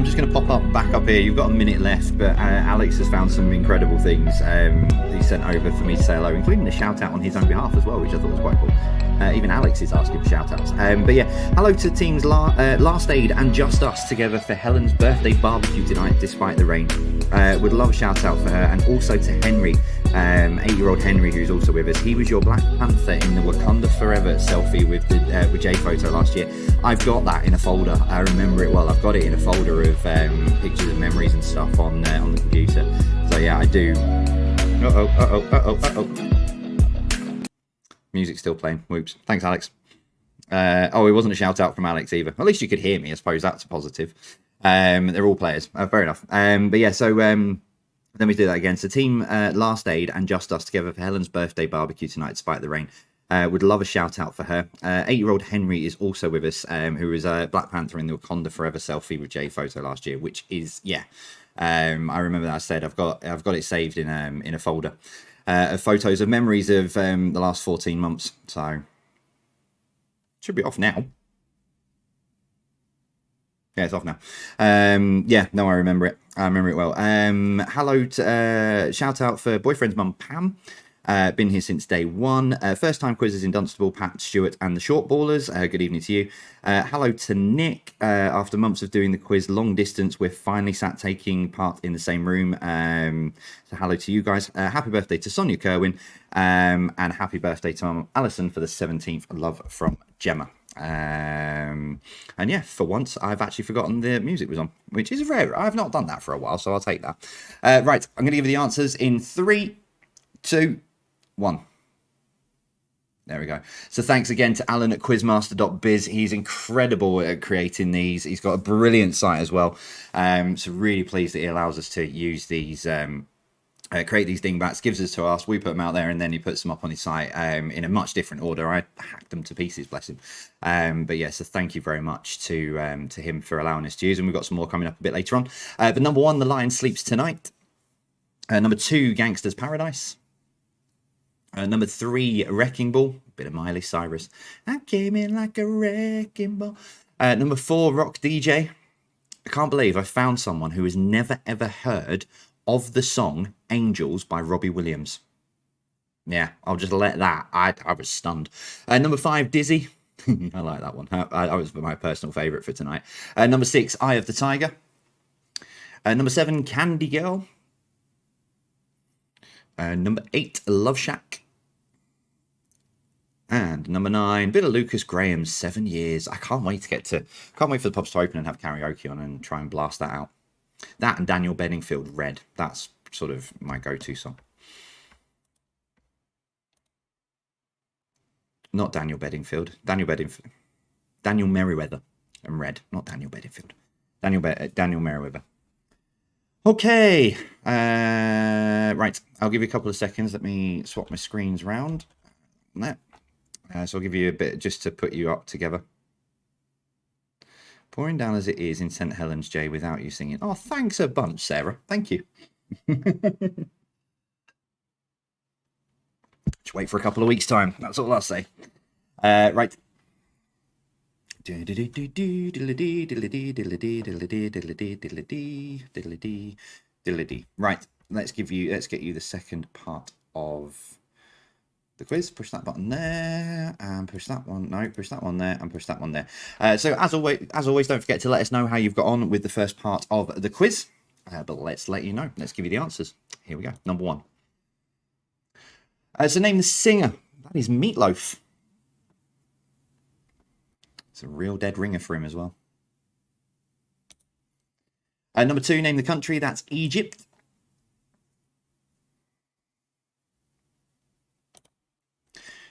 I'm just going to pop up back up here. You've got a minute left, but Alex has found some incredible things he sent over for me to say hello, including a shout out on his own behalf as well, which I thought was quite cool. Even Alex is asking for shout outs. But yeah, hello to teams Last Aid and Just Us together for Helen's birthday barbecue tonight, despite the rain. Would love a shout out for her, and also to Henry, 8-year-old Henry, who's also with us. He was your Black Panther in the Wakanda Forever selfie with the with J photo last year. I've got that in a folder. I remember it well. I've got it in a folder of pictures and memories and stuff on the computer. So yeah, I do. Music's still playing. Whoops. Thanks, Alex. Oh, it wasn't a shout out from Alex either. At least you could hear me. I suppose that's a positive. They're all players. Fair enough. But yeah, so let me do that again. So team Last Aid and Just Us together for Helen's birthday barbecue tonight, despite the rain. Would love a shout out for her. 8-year-old Henry is also with us, who was Black Panther in the Wakanda Forever selfie with Jay photo last year, which is I remember that I said I've got it saved in a folder of photos of memories of the last 14 months. So should be off now. Yeah, it's off now. Yeah, no, I remember it. I remember it well. Hello to shout out for boyfriend's mum Pam. Been here since day one. First time quizzes in Dunstable, Pat, Stewart, and the Short Ballers. Good evening to you. Hello to Nick. After months of doing the quiz long distance, we're finally sat taking part in the same room. So hello to you guys. Happy birthday to Sonia Kerwin. And happy birthday to Mum Alison for the 17th. Love from Gemma. And yeah, for once I've actually forgotten the music was on, which is rare. I've not done that for a while, so I'll take that. Right, I'm going to give you the answers in 3, 2, 1. There we go. So thanks again to Alan at quizmaster.biz. He's incredible at creating these. He's got a brilliant site as well. So really pleased that he allows us to use these, create these dingbats, gives us to us, we put them out there, and then he puts them up on his site in a much different order. I hacked them to pieces, bless him. But yeah, so thank you very much to him for allowing us to use, and we've got some more coming up a bit later on. But number 1, The Lion Sleeps Tonight. Number 2, Gangster's Paradise. Number 3, Wrecking Ball. Bit of Miley Cyrus. I came in like a wrecking ball. Number 4, Rock DJ. I can't believe I found someone who has never ever heard of the song Angels by Robbie Williams. Yeah, I'll just let that. I was stunned. Number 5, Dizzy. I like that one. I was my personal favourite for tonight. Number 6, Eye of the Tiger. Number 7, Candy Girl. Number 8, Love Shack. And number 9, bit of Lucas Graham's 7 Years. I can't wait for the pubs to open and have karaoke on and try and blast that out. That and Daniel Bedingfield, Red. That's sort of my go-to song. Not Daniel Bedingfield. Daniel Merriweather and Red. Not Daniel Bedingfield. Daniel Merriweather. Okay. Right. I'll give you a couple of seconds. Let me swap my screens round. There. So I'll give you a bit just to put you up together. Pouring down as it is in St. Helens, Jay, without you singing. Oh, thanks a bunch, Sarah. Thank you. Just wait for a couple of weeks' time. That's all I'll say. Right. Right. Let's get you the second part of the quiz. Push that button there and push that one. No, push that one there and push that one there. So as always, don't forget to let us know how you've got on with the first part of the quiz. But let's let you know. Let's give you the answers. Here we go. Number 1. So name the singer. That is Meatloaf. It's a real dead ringer for him as well. Number 2, name the country. That's Egypt.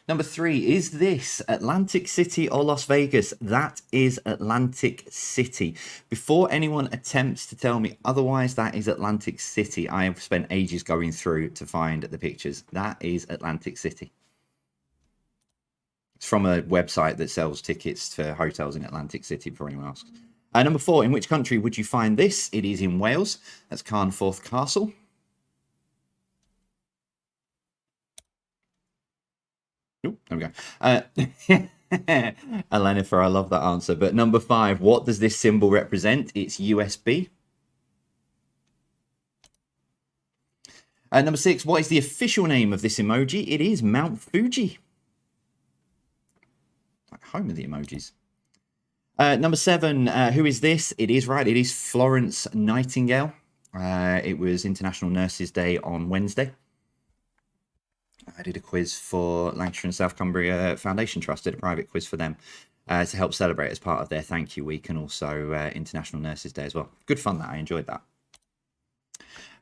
Number 3, is this Atlantic City or Las Vegas? That is Atlantic City. Before anyone attempts to tell me otherwise, that is Atlantic City. I have spent ages going through to find the pictures. That is Atlantic City. It's from a website that sells tickets for hotels in Atlantic City, before anyone asks. Number 4, in which country would you find this? It is in Wales. That's Carnforth Castle. Oh, there we go. Elenifer, I love that answer. But number 5, what does this symbol represent? It's USB. Number 6, what is the official name of this emoji? It is Mount Fuji. Like home of the emojis. Number 7, who is this? It is right. It is Florence Nightingale. It was International Nurses Day on Wednesday. I did a quiz for Lancashire and South Cumbria Foundation Trust, did a private quiz for them to help celebrate as part of their thank you week and also International Nurses Day as well. Good fun that. I enjoyed that.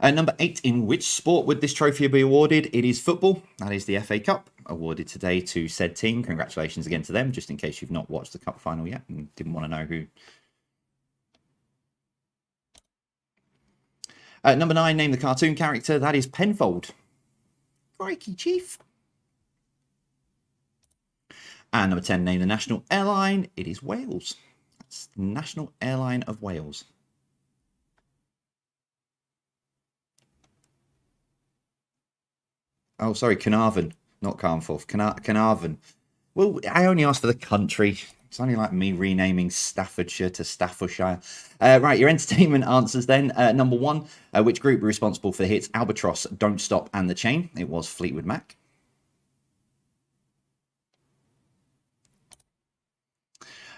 Number 8, in which sport would this trophy be awarded? It is football. That is the FA Cup, awarded today to said team. Congratulations again to them, just in case you've not watched the cup final yet and didn't want to know who. Number 9, name the cartoon character. That is Penfold. Crikey, Chief. And number 10, name the national airline. It is Wales. That's the National Airline of Wales. Oh, sorry, Carnarvon, not Carnforth. Carnarvon. Well, I only asked for the country. It's only like me renaming Staffordshire to Staffordshire. Right, your entertainment answers then. Number 1, which group were responsible for the hits Albatross, Don't Stop, and The Chain? It was Fleetwood Mac.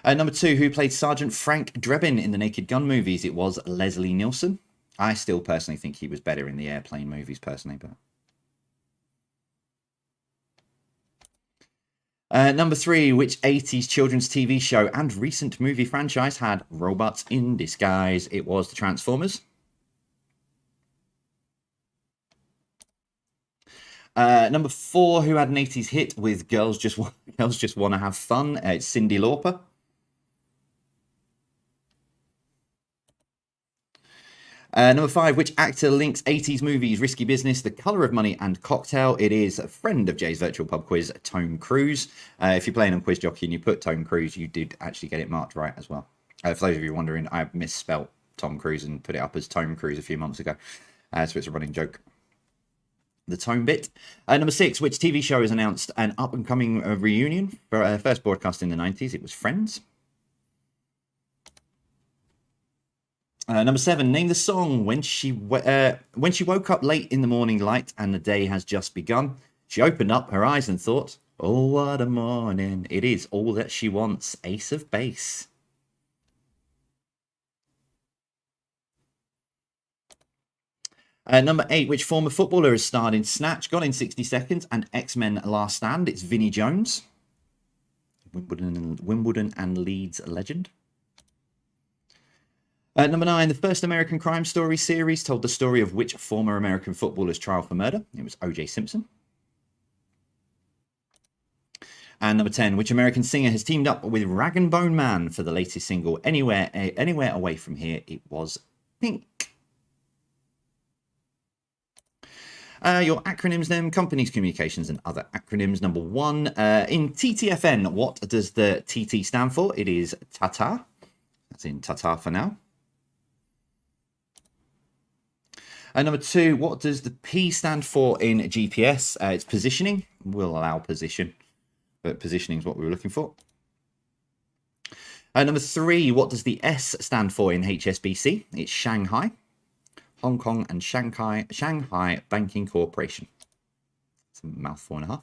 Number 2, who played Sergeant Frank Drebin in the Naked Gun movies? It was Leslie Nielsen. I still personally think he was better in the Airplane movies, personally, but... Number 3, which 80s children's TV show and recent movie franchise had robots in disguise? It was the Transformers. Number 4, who had an 80s hit with Girls Just Want to Have Fun? It's Cyndi Lauper. Number 5, which actor links 80s movies, Risky Business, The Colour of Money, and Cocktail? It is a friend of Jay's Virtual Pub Quiz, Tom Cruise. If you're playing on Quiz Jockey and you put Tom Cruise, you did actually get it marked right as well. For those of you wondering, I misspelt Tom Cruise and put it up as Tom Cruise a few months ago. So it's a running joke. The tone bit. Number 6, which TV show has announced an up-and-coming reunion for first broadcast in the 90s? It was Friends. Number 7, name the song when she woke up late in the morning light and the day has just begun. She opened up her eyes and thought, oh, what a morning. It is All That She Wants, Ace of Base. Number 8, which former footballer has starred in Snatch, Gone in 60 Seconds, and X-Men Last Stand? It's Vinnie Jones. Wimbledon and Leeds legend. Number 9, the first American Crime Story series told the story of which former American footballer's trial for murder? It was O.J. Simpson. And number 10, which American singer has teamed up with Rag and Bone Man for the latest single, Anywhere Away From Here? It was Pink. Your acronyms then, companies, communications, and other acronyms. Number 1, in TTFN, what does the TT stand for? It is Tata. That's in Tata for now. Number 2, what does the P stand for in GPS? It's positioning. We'll allow position, but positioning is what we were looking for. Number 3, what does the S stand for in HSBC? It's Shanghai. Hong Kong and Shanghai Banking Corporation. It's a mouthful and a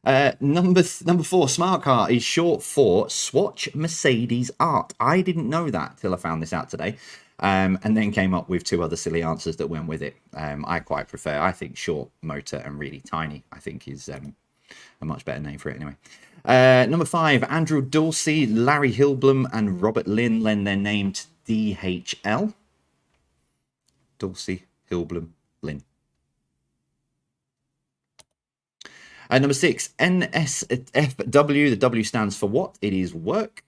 half. Number 4, smart car is short for Swatch Mercedes Art. I didn't know that till I found this out today. And then came up with 2 other silly answers that went with it. I quite prefer, I think, short motor and really tiny, I think is a much better name for it anyway. Number 5, Andrew Dorsey, Larry Hilblum, and Robert Lynn lend their name to DHL. Dorsey, Hilblum, Lynn. Number 6, NSFW. The W stands for what? It is work.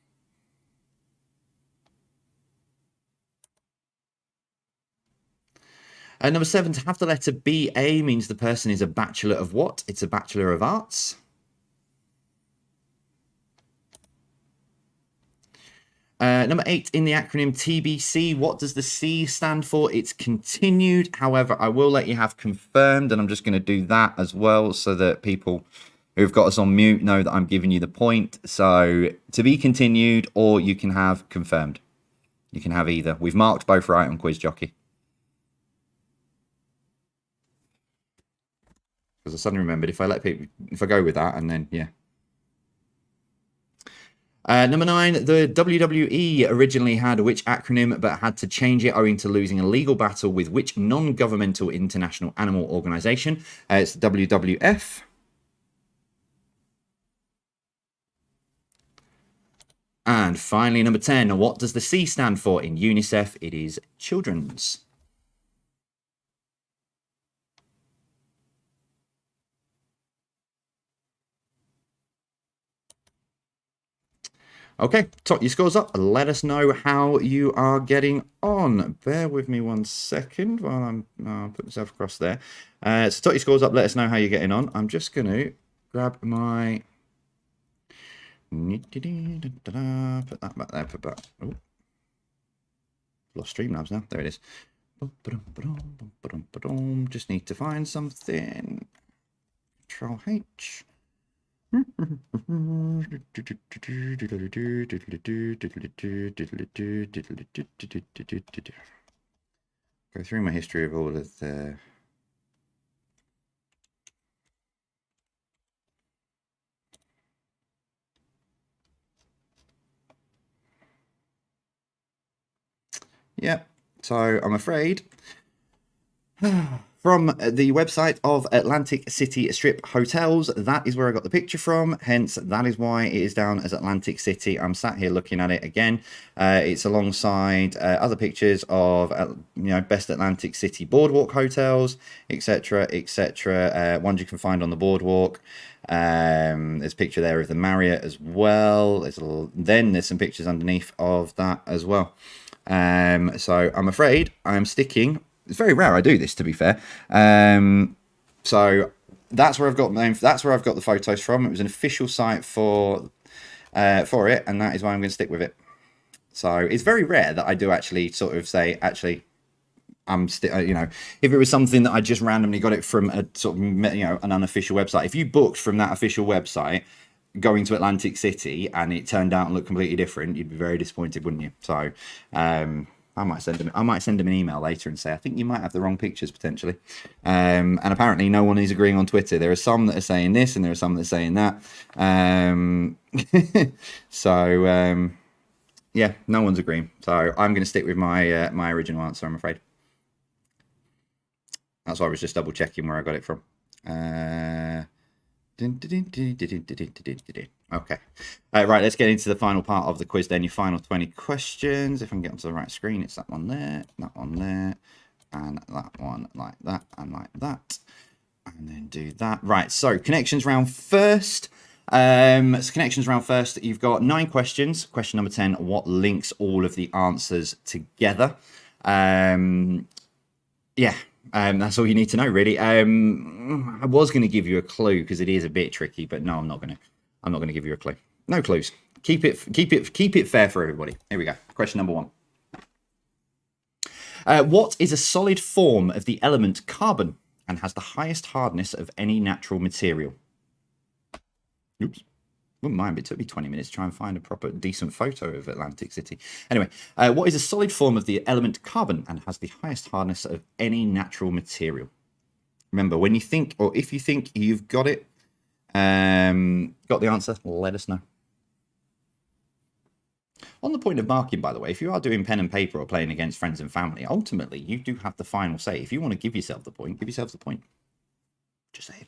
Number 7, to have the letter BA means the person is a Bachelor of what? It's a Bachelor of Arts. Number 8, in the acronym TBC, what does the C stand for? It's continued. However, I will let you have confirmed, and I'm just going to do that as well so that people who've got us on mute know that I'm giving you the point. So to be continued, or you can have confirmed. You can have either. We've marked both right on Quiz Jockey. Because I suddenly remembered if I go with that, and then yeah. Number 9, the WWE originally had which acronym but had to change it owing to losing a legal battle with which non-governmental international animal organization? It's WWF. And finally, number 10, what does the C stand for in UNICEF? It is children's. Okay, top your scores up. Let us know how you are getting on. Bear with me 1 second while I'm putting myself across there. So top your scores up. Let us know how you're getting on. I'm just going to grab my... Put that back there. Put that... Oh. Lost Streamlabs now. There it is. Just need to find something. Control H. Go through my history of all of the... Yeah, so I'm afraid from the website of Atlantic City Strip Hotels, that is where I got the picture from. Hence, that is why it is down as Atlantic City. I'm sat here looking at it again. It's alongside other pictures of, best Atlantic City boardwalk hotels, etc., etc. Ones you can find on the boardwalk. There's a picture there of the Marriott as well. Then there's some pictures underneath of that as well. So I'm afraid I'm sticking. It's very rare I do this, to be fair. So that's where I've got the photos from. It was an official site for it, and that is why I'm going to stick with it. So it's very rare that I do actually sort of say, I'm still, if it was something that I just randomly got it from a sort of, an unofficial website. If you booked from that official website going to Atlantic City and it turned out and looked completely different, you'd be very disappointed, wouldn't you? So I might send him an email later and say, I think you might have the wrong pictures potentially. And apparently no one is agreeing on Twitter. There are some that are saying this and there are some that are saying that. Yeah, no one's agreeing. So I'm going to stick with my my original answer, I'm afraid. That's why I was just double checking where I got it from. Okay. Right, let's get into the final part of the quiz then. Your final 20 questions. If I can get onto the right screen, it's that one there, and that one like that, and like that. And then do that. Right, so connections round first. You've got 9 questions. Question number 10, what links all of the answers together? That's all you need to know, really. I was going to give you a clue because it is a bit tricky, but no, I'm not going to give you a clue. No clues. Keep it fair for everybody. Here we go. Question number 1. What is a solid form of the element carbon and has the highest hardness of any natural material? Oops. Wouldn't mind, but it took me 20 minutes to try and find a proper decent photo of Atlantic City. Anyway, what is a solid form of the element carbon and has the highest hardness of any natural material? Remember, when you think, or if you think you've got it, got the answer, let us know. On the point of marking, by the way, if you are doing pen and paper or playing against friends and family, ultimately, you do have the final say. If you want to give yourself the point, give yourself the point. Just saying.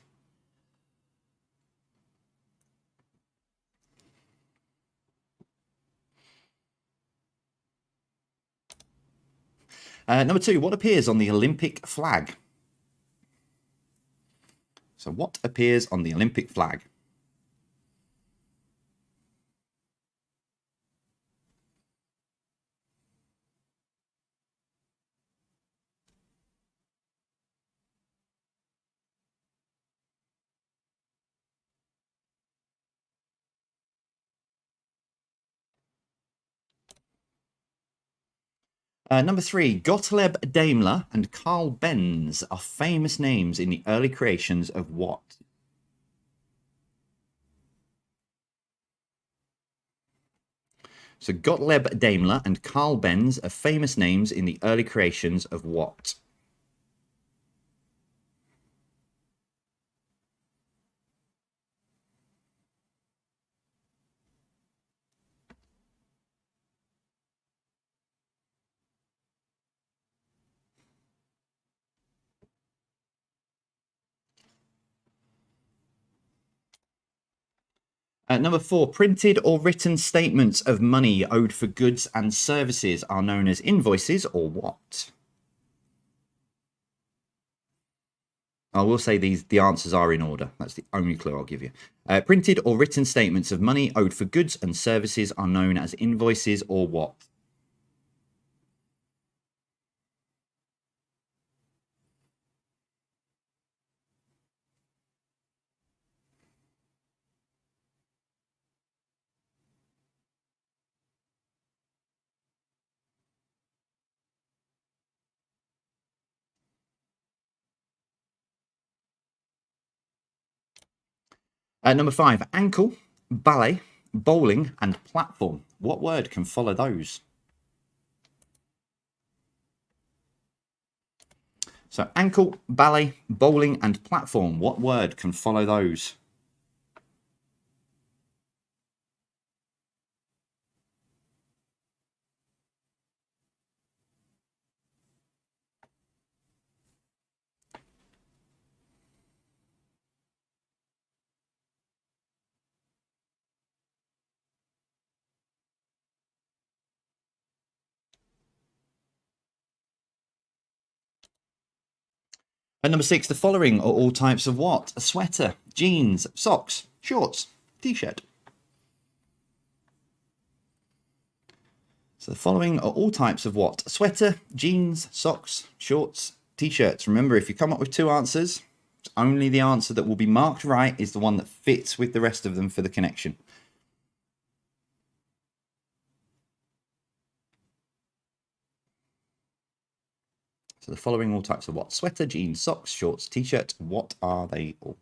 Number 2, what appears on the Olympic flag? So what appears on the Olympic flag? Number 3, Gottlieb Daimler and Carl Benz are famous names in the early creations of what? So Gottlieb Daimler and Carl Benz are famous names in the early creations of what? Number 4, printed or written statements of money owed for goods and services are known as invoices or what? I will say the answers are in order. That's the only clue I'll give you. Printed or written statements of money owed for goods and services are known as invoices or what? Number 5, ankle, ballet, bowling, and platform. What word can follow those? So ankle, ballet, bowling, and platform. What word can follow those? And number 6, the following are all types of what? A sweater, jeans, socks, shorts, t-shirt. So the following are all types of what? A sweater, jeans, socks, shorts, t-shirts. Remember, if you come up with 2 answers, only the answer that will be marked right is the one that fits with the rest of them for the connection. So the following all types of what? Sweater, jeans, socks, shorts, t-shirt. What are they all?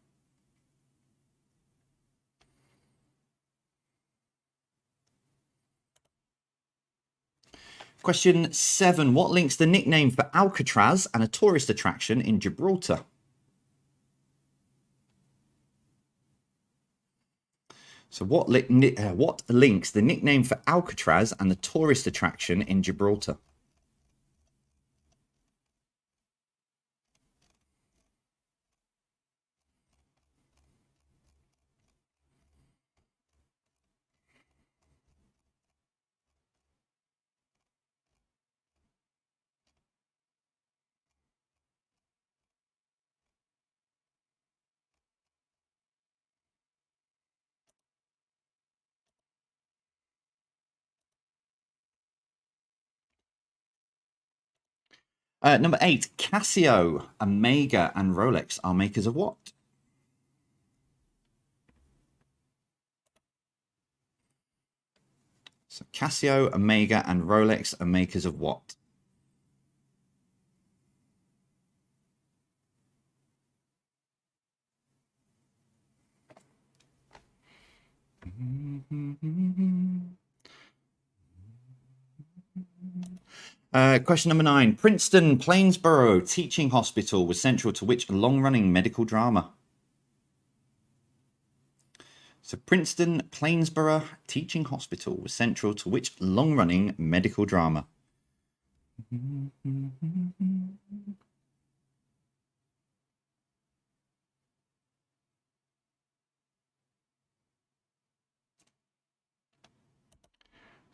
Question 7. What links the nickname for Alcatraz and a tourist attraction in Gibraltar? So what links the nickname for Alcatraz and the tourist attraction in Gibraltar? Number 8, Casio, Omega, and Rolex are makers of what? So Casio, Omega, and Rolex are makers of what? Question number 9. Princeton Plainsboro Teaching Hospital was central to which long-running medical drama? So Princeton Plainsboro Teaching Hospital was central to which long-running medical drama?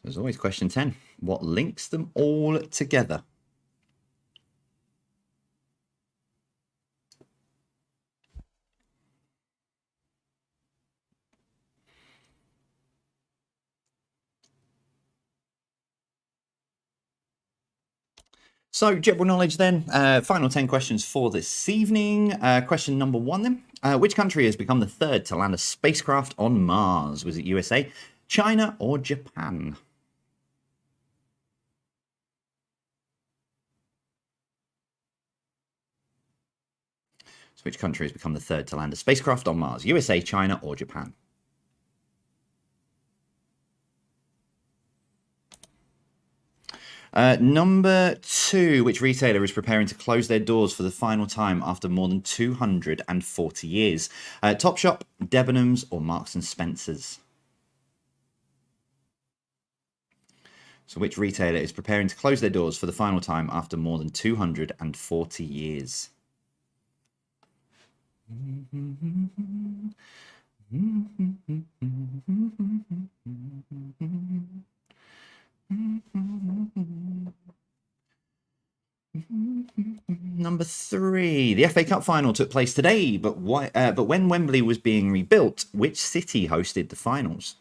There's always question 10. What links them all together? So, general knowledge then. Final 10 questions for this evening. Question number 1 then. Which country has become the 3rd to land a spacecraft on Mars? Was it USA, China, or Japan? So which country has become the 3rd to land a spacecraft on Mars? USA, China, or Japan? Number 2, which retailer is preparing to close their doors for the final time after more than 240 years? Topshop, Debenhams, or Marks and Spencer's? So which retailer is preparing to close their doors for the final time after more than 240 years? Number 3. The FA Cup final took place today, but when Wembley was being rebuilt, which city hosted the finals?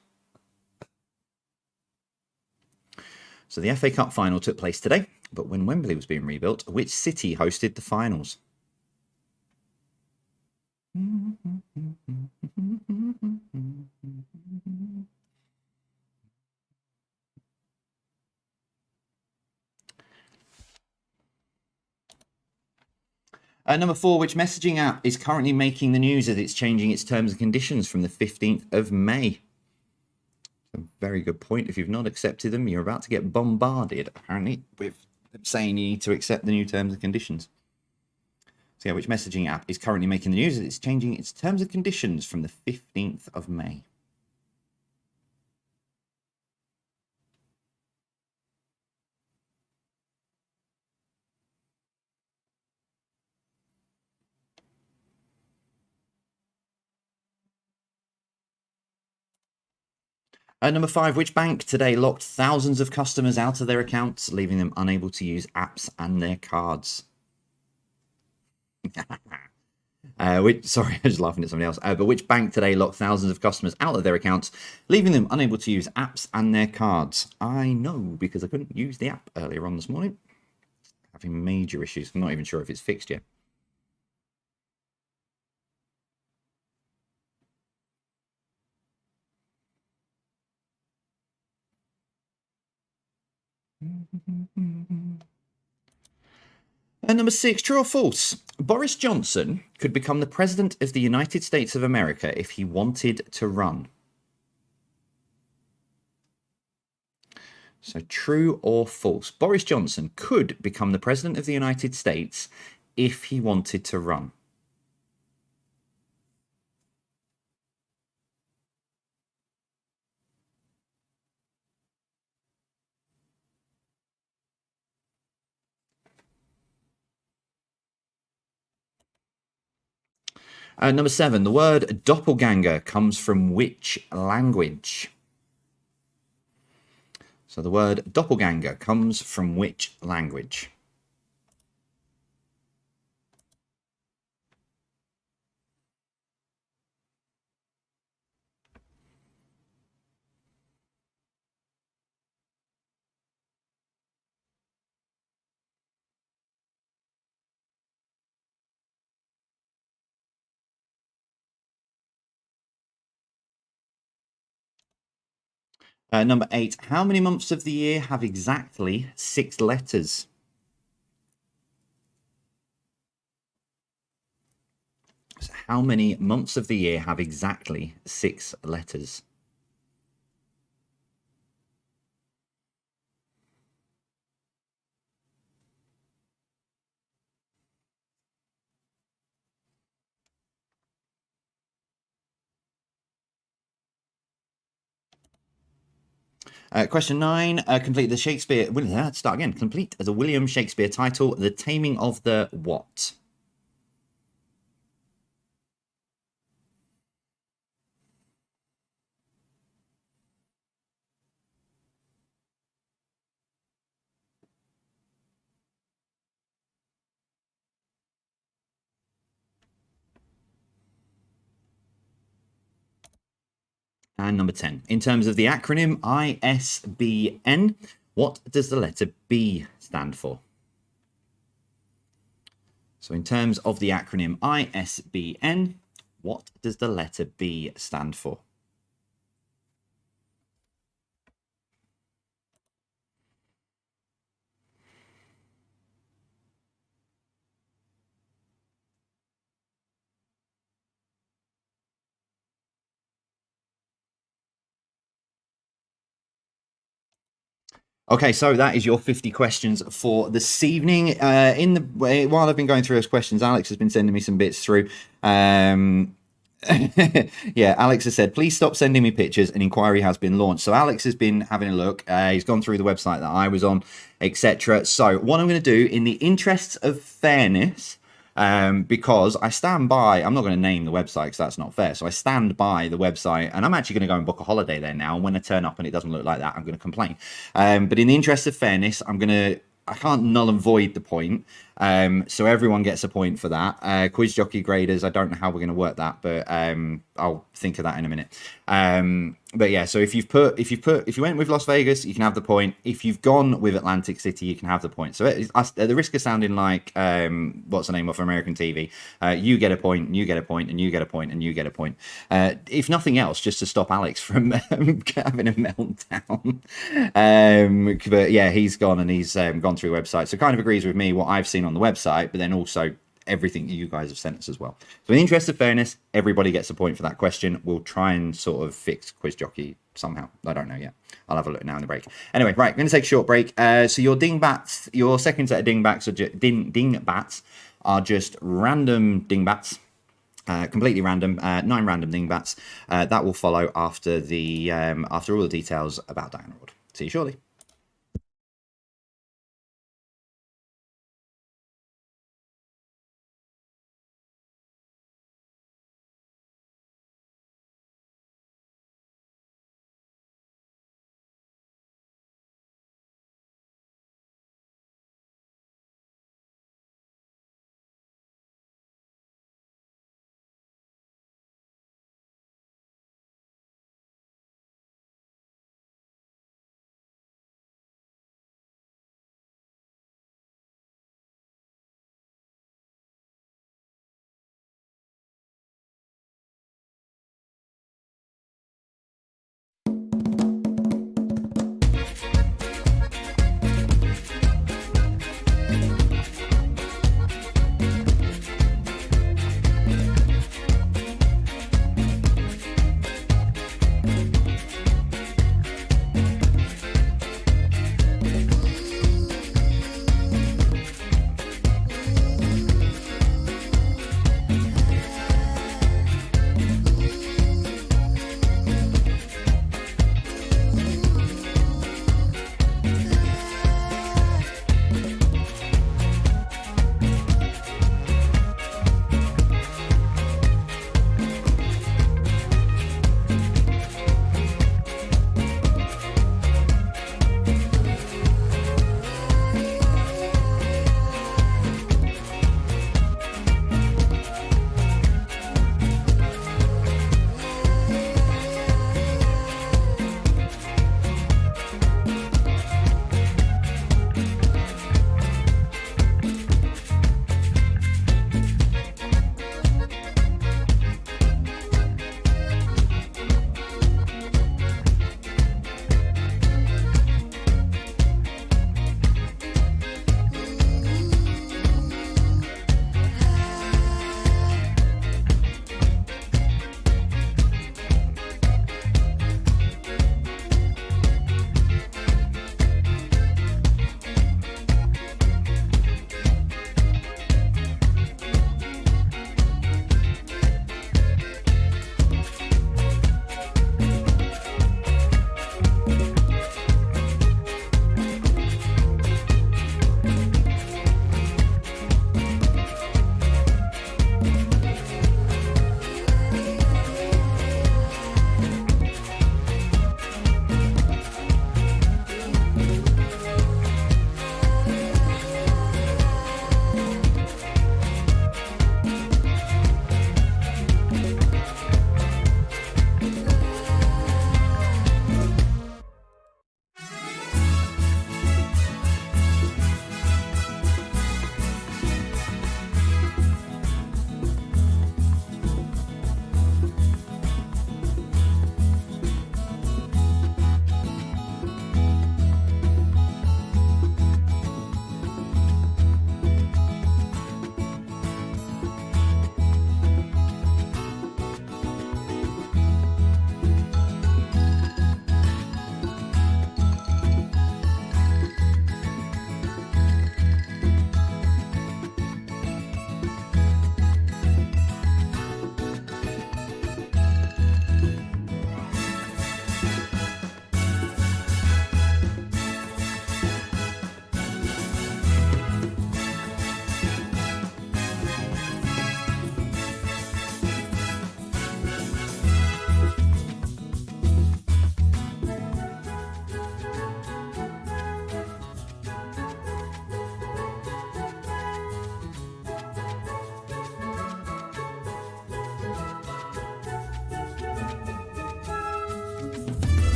So the FA Cup final took place today, but when Wembley was being rebuilt, which city hosted the finals? Number 4, which messaging app is currently making the news as it's changing its terms and conditions from the 15th of May? A very good point. If you've not accepted them, you're about to get bombarded, apparently, with saying you need to accept the new terms and conditions. So yeah, which messaging app is currently making the news as it's changing its terms and conditions from the 15th of May? Number 5, which bank today locked thousands of customers out of their accounts, leaving them unable to use apps and their cards? Sorry, I was laughing at somebody else. But which bank today locked thousands of customers out of their accounts, leaving them unable to use apps and their cards? I know, because I couldn't use the app earlier on this morning. Having major issues. I'm not even sure if it's fixed yet. And number 6, true or false? Boris Johnson could become the president of the United States of America if he wanted to run. So true or false? Boris Johnson could become the president of the United States if he wanted to run. Number 7, the word doppelganger comes from which language? So the word doppelganger comes from which language? Number 8, how many months of the year have exactly 6 letters? So how many months of the year have exactly 6 letters? Question 9. Complete the Shakespeare. Start again. Complete the William Shakespeare title, The Taming of the what? And number 10. In terms of the acronym ISBN, what does the letter B stand for? So in terms of the acronym ISBN, what does the letter B stand for? Okay, so that is your 50 questions for this evening. While I've been going through those questions, Alex has been sending me some bits through. Yeah, Alex has said, please stop sending me pictures. An inquiry has been launched. So Alex has been having a look. He's gone through the website that I was on, etc. So what I'm going to do, in the interests of fairness, because I stand by, I'm not going to name the website because that's not fair. So I stand by the website, and I'm actually going to go and book a holiday there now. And when I turn up and it doesn't look like that, I'm going to complain. But in the interest of fairness, I can't null and void the point. So everyone gets a point for that. Quiz Jockey graders, I don't know how we're going to work that, but I'll think of that in a minute. But yeah, so if you went with Las Vegas, you can have the point. If you've gone with Atlantic City, you can have the point. So at the risk of sounding like what's the name of American TV, you get a point, you get a point, and you get a point, and you get a point. If nothing else, just to stop Alex from having a meltdown. But yeah, he's gone and he's gone through the website, so kind of agrees with me what I've seen on the website, but then also everything you guys have sent us as well. So in the interest of fairness, everybody gets a point for that question. We'll try and sort of fix Quiz Jockey somehow. I don't know yet. I'll have a look now in the break. Anyway, right, I'm going to take a short break. So your dingbats, your second set of dingbats dingbats are just random dingbats. Completely random, 9 random dingbats. That will follow after all the details about Diana Ward. See you shortly.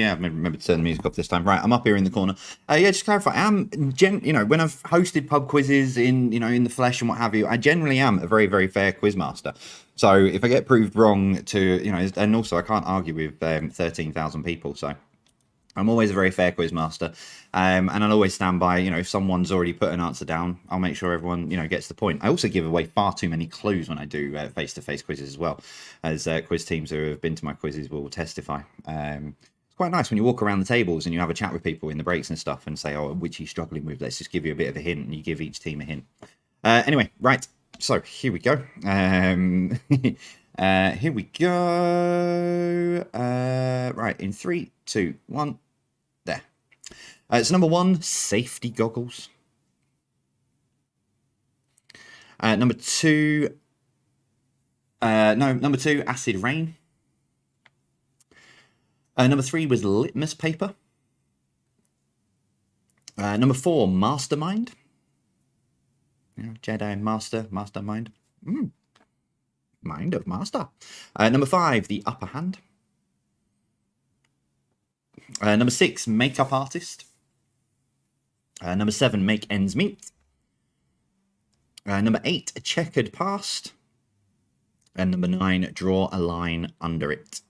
Yeah, I've remembered to turn the music off this time. Right, I'm up here in the corner. Yeah, just to clarify, when I've hosted pub quizzes in the flesh and what have you, I generally am a very, very fair quizmaster. So if I get proved wrong and also I can't argue with 13,000 people, so I'm always a very fair quizmaster, and I'll always stand by, if someone's already put an answer down, I'll make sure everyone, gets the point. I also give away far too many clues when I do face-to-face quizzes as well, as quiz teams who have been to my quizzes will testify. It's quite nice when you walk around the tables and you have a chat with people in the breaks and stuff and say, oh, which are you struggling with? Let's just give you a bit of a hint, and you give each team a hint. Anyway, right, so here we go. Here we go. Right, in 3, 2, 1. There. So number 1, safety goggles. Number 2, number 2, acid rain. Number 3 was litmus paper. Number 4, mastermind. Jedi mastermind. Mind of master. Number 5, the upper hand. Number 6, makeup artist. Number 7, make ends meet. Number 8, a checkered past. And number 9, draw a line under it.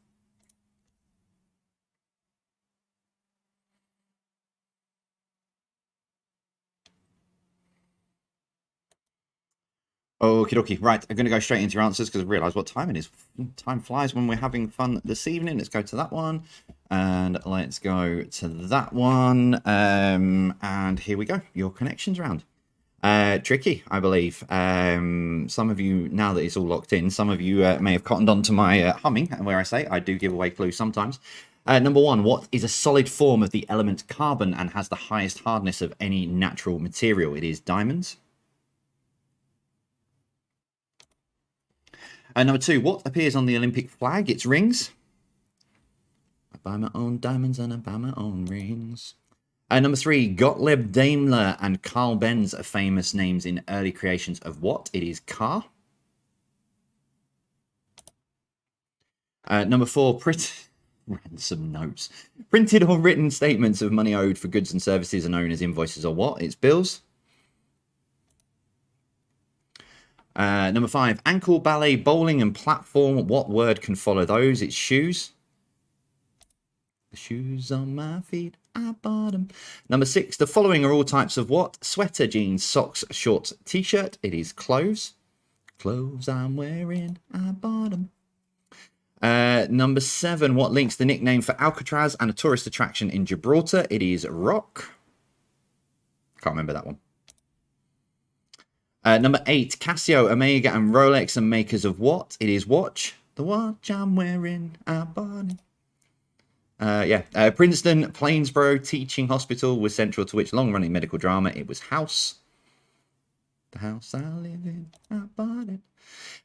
Okie dokie. Right, I'm going to go straight into your answers because I realise what time it is. Time flies when we're having fun this evening. Let's go to that one. And let's go to that one. And here we go. Your connections round. Tricky, I believe. Some of you, now that it's all locked in, some of you may have cottoned on to my humming, and where I say I do give away clues sometimes. Number 1, what is a solid form of the element carbon and has the highest hardness of any natural material? It is diamonds. Number 2, what appears on the Olympic flag? It's rings. I buy my own diamonds and I buy my own rings. Number 3, Gottlieb Daimler and Carl Benz are famous names in early creations of what? It is car. Number 4, ransom notes. Printed or written statements of money owed for goods and services are known as invoices or what? It's bills. Number 5, ankle, ballet, bowling, and platform. What word can follow those? It's shoes. The shoes on my feet, I bought them. Number 6, the following are all types of what? Sweater, jeans, socks, shorts, t-shirt. It is clothes. Clothes I'm wearing, I bought them. Number 7, what links the nickname for Alcatraz and a tourist attraction in Gibraltar? It is rock. Can't remember that one. Number 8, Casio, Omega, and Rolex are makers of what? It is watch. The watch I'm wearing, I bought it. Princeton Plainsboro Teaching Hospital was central to which long-running medical drama? It was House. The house I live in, I bought it.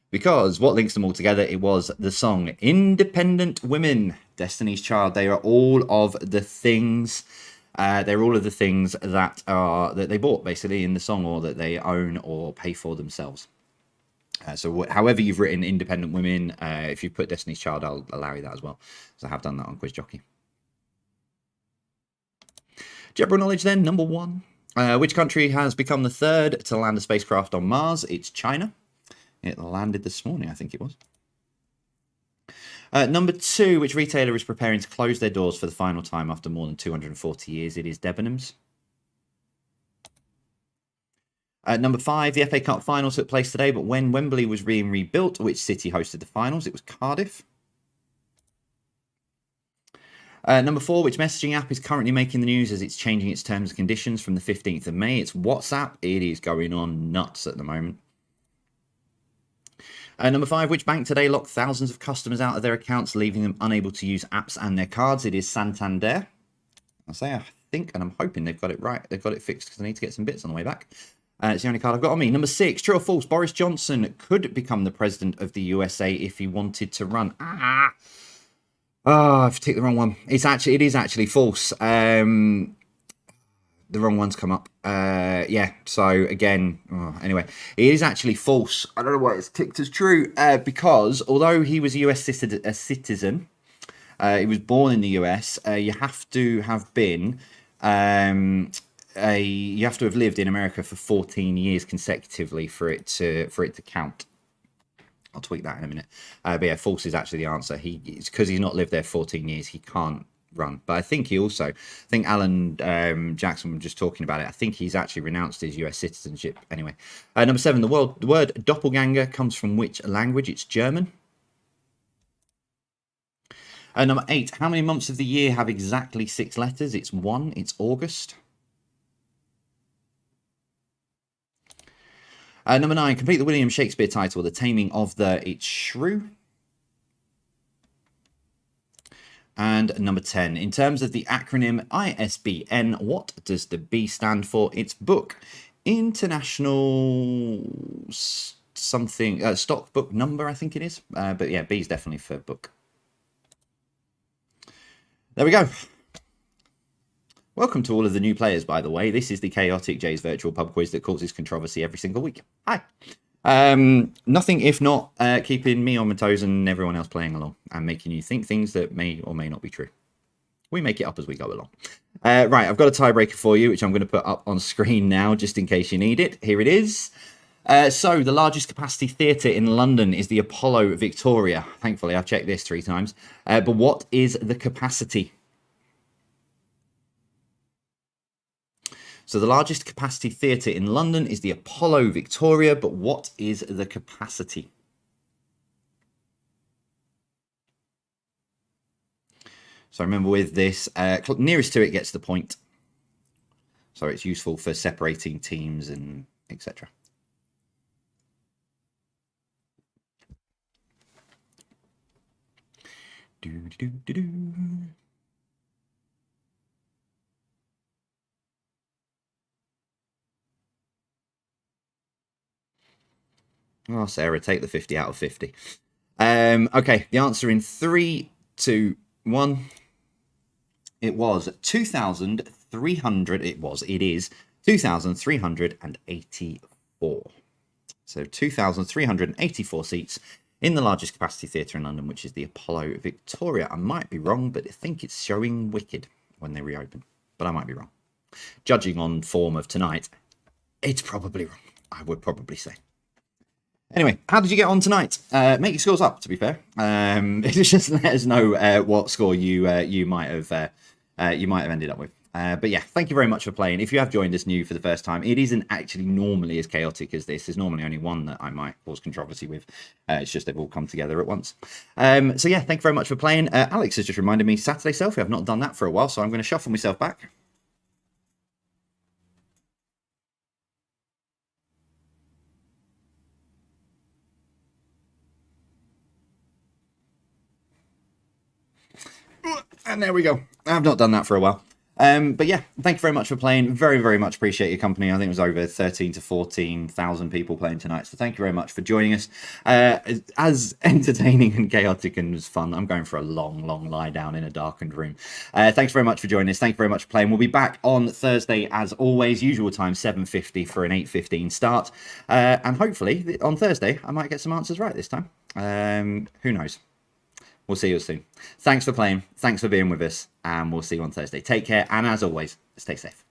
Because what links them all together? It was the song Independent Women, Destiny's Child. They are all of the things... they're all of the things that they bought basically in the song, or that they own or pay for themselves. So however you've written Independent Women, if you put Destiny's Child, I'll allow you that as well. So I have done that on Quiz Jockey. General knowledge then, number 1. Which country has become the 3rd to land a spacecraft on Mars? It's China. It landed this morning, I think it was. Number 2, which retailer is preparing to close their doors for the final time after more than 240 years? It is Debenhams. Number 5, the FA Cup final took place today, but when Wembley was being rebuilt, which city hosted the finals? It was Cardiff. Number 4, which messaging app is currently making the news as it's changing its terms and conditions from the 15th of May? It's WhatsApp. It is going on nuts at the moment. Number 5, which bank today locked thousands of customers out of their accounts, leaving them unable to use apps and their cards? It is Santander. I think, and I'm hoping they've got it right. They've got it fixed because I need to get some bits on the way back. It's the only card I've got on me. Number 6, true or false? Boris Johnson could become the president of the USA if he wanted to run. I've ticked the wrong one. It is actually false. The wrong one's come up. So again, anyway, it is actually false. I don't know why it's ticked as true, because although he was a US citizen, He was born in the US. You have to have been you have to have lived in America for 14 years consecutively for it to count. I'll tweak that in a minute. But yeah, false is actually the answer. It's because he's not lived there 14 years. He can't run. But I think Alan Jackson was just talking about it. I think he's actually renounced his US citizenship anyway. Number 7, the word doppelganger comes from which language? It's German. Number 8, how many months of the year have exactly 6 letters? It's 1. It's August. Number 9, complete the William Shakespeare title, The Taming of the... It's Shrew. And number 10, in terms of the acronym ISBN, what does the B stand for? It's book. International something, stock book number, I think it is. But yeah, B is definitely for book. There we go. Welcome to all of the new players, by the way. This is the Chaotic J's virtual pub quiz that causes controversy every single week. Hi. Nothing if not keeping me on my toes and everyone else playing along and making you think things that may or may not be true. We make it up as we go along. Right, I've got a tiebreaker for you, which I'm going to put up on screen now, just in case you need it. Here it is. So the largest capacity theatre in London is the Apollo Victoria. Thankfully, I've checked this 3 times. But what is the capacity? So the largest capacity theatre in London is the Apollo Victoria, but what is the capacity? So remember with this, nearest to it gets the point. So it's useful for separating teams and etc. Oh, Sarah, take the 50 out of 50. Okay, the answer in 3, 2, 1. It was 2,300. It is 2,384. So 2,384 seats in the largest capacity theatre in London, which is the Apollo Victoria. I might be wrong, but I think it's showing wicked when they reopen. But I might be wrong. Judging on form of tonight, it's probably wrong, I would probably say. Anyway, how did you get on tonight? Make your scores up, to be fair. Just let us know what score you might have ended up with. But yeah, thank you very much for playing. If you have joined us new for the first time, it isn't actually normally as chaotic as this. There's normally only one that I might cause controversy with. It's just they've all come together at once. So yeah, thank you very much for playing. Alex has just reminded me, Saturday selfie. I've not done that for a while, so I'm going to shuffle myself back. And there we go. I've not done that for a while. But yeah, thank you very much for playing. Very, very much appreciate your company. I think it was over 13 to 14,000 people playing tonight. So thank you very much for joining us. As entertaining and chaotic and as fun, I'm going for a long, long lie down in a darkened room. Thanks very much for joining us. Thank you very much for playing. We'll be back on Thursday as always, usual time, 7:50 for an 8:15 start. And hopefully on Thursday, I might get some answers right this time. Who knows? We'll see you soon. Thanks for playing. Thanks for being with us. And we'll see you on Thursday. Take care. And as always, stay safe.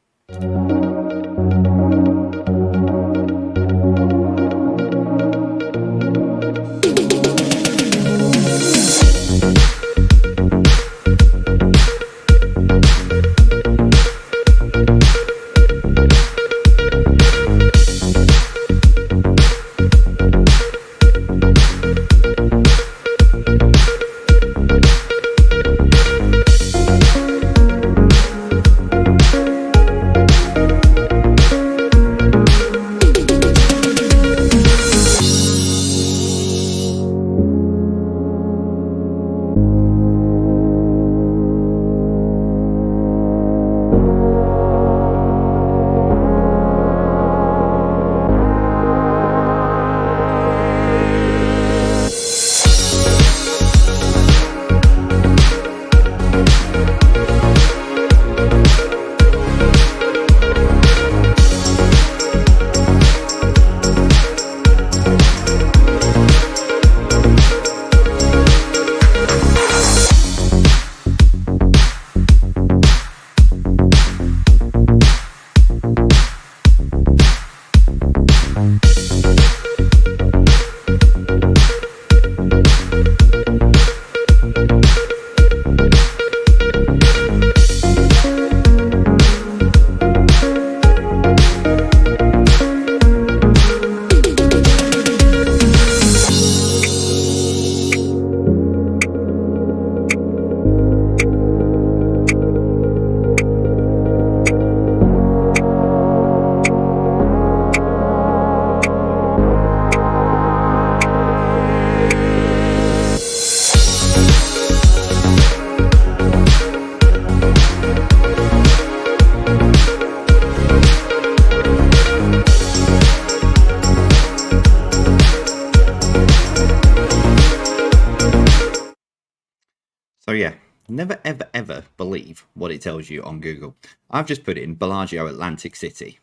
So yeah, never, ever, ever believe what it tells you on Google. I've just put in Bellagio Atlantic City.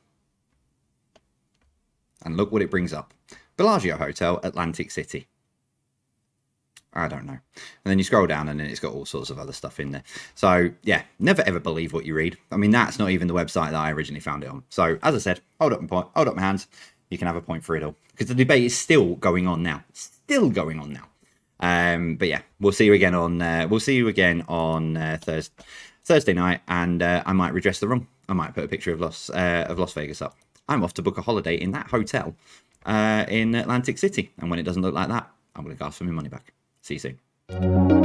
And look what it brings up. Bellagio Hotel, Atlantic City. I don't know. And then you scroll down and then it's got all sorts of other stuff in there. So yeah, never ever believe what you read. I mean, that's not even the website that I originally found it on. So as I said, hold up my hands. You can have a point for it all. Because the debate is still going on now. Still going on now. But yeah, we'll see you again on Thursday night, and I might redress the wrong. I might put a picture of Las Vegas up. I'm off to book a holiday in that hotel in Atlantic City, and when it doesn't look like that, I'm going to ask for my money back. See you soon.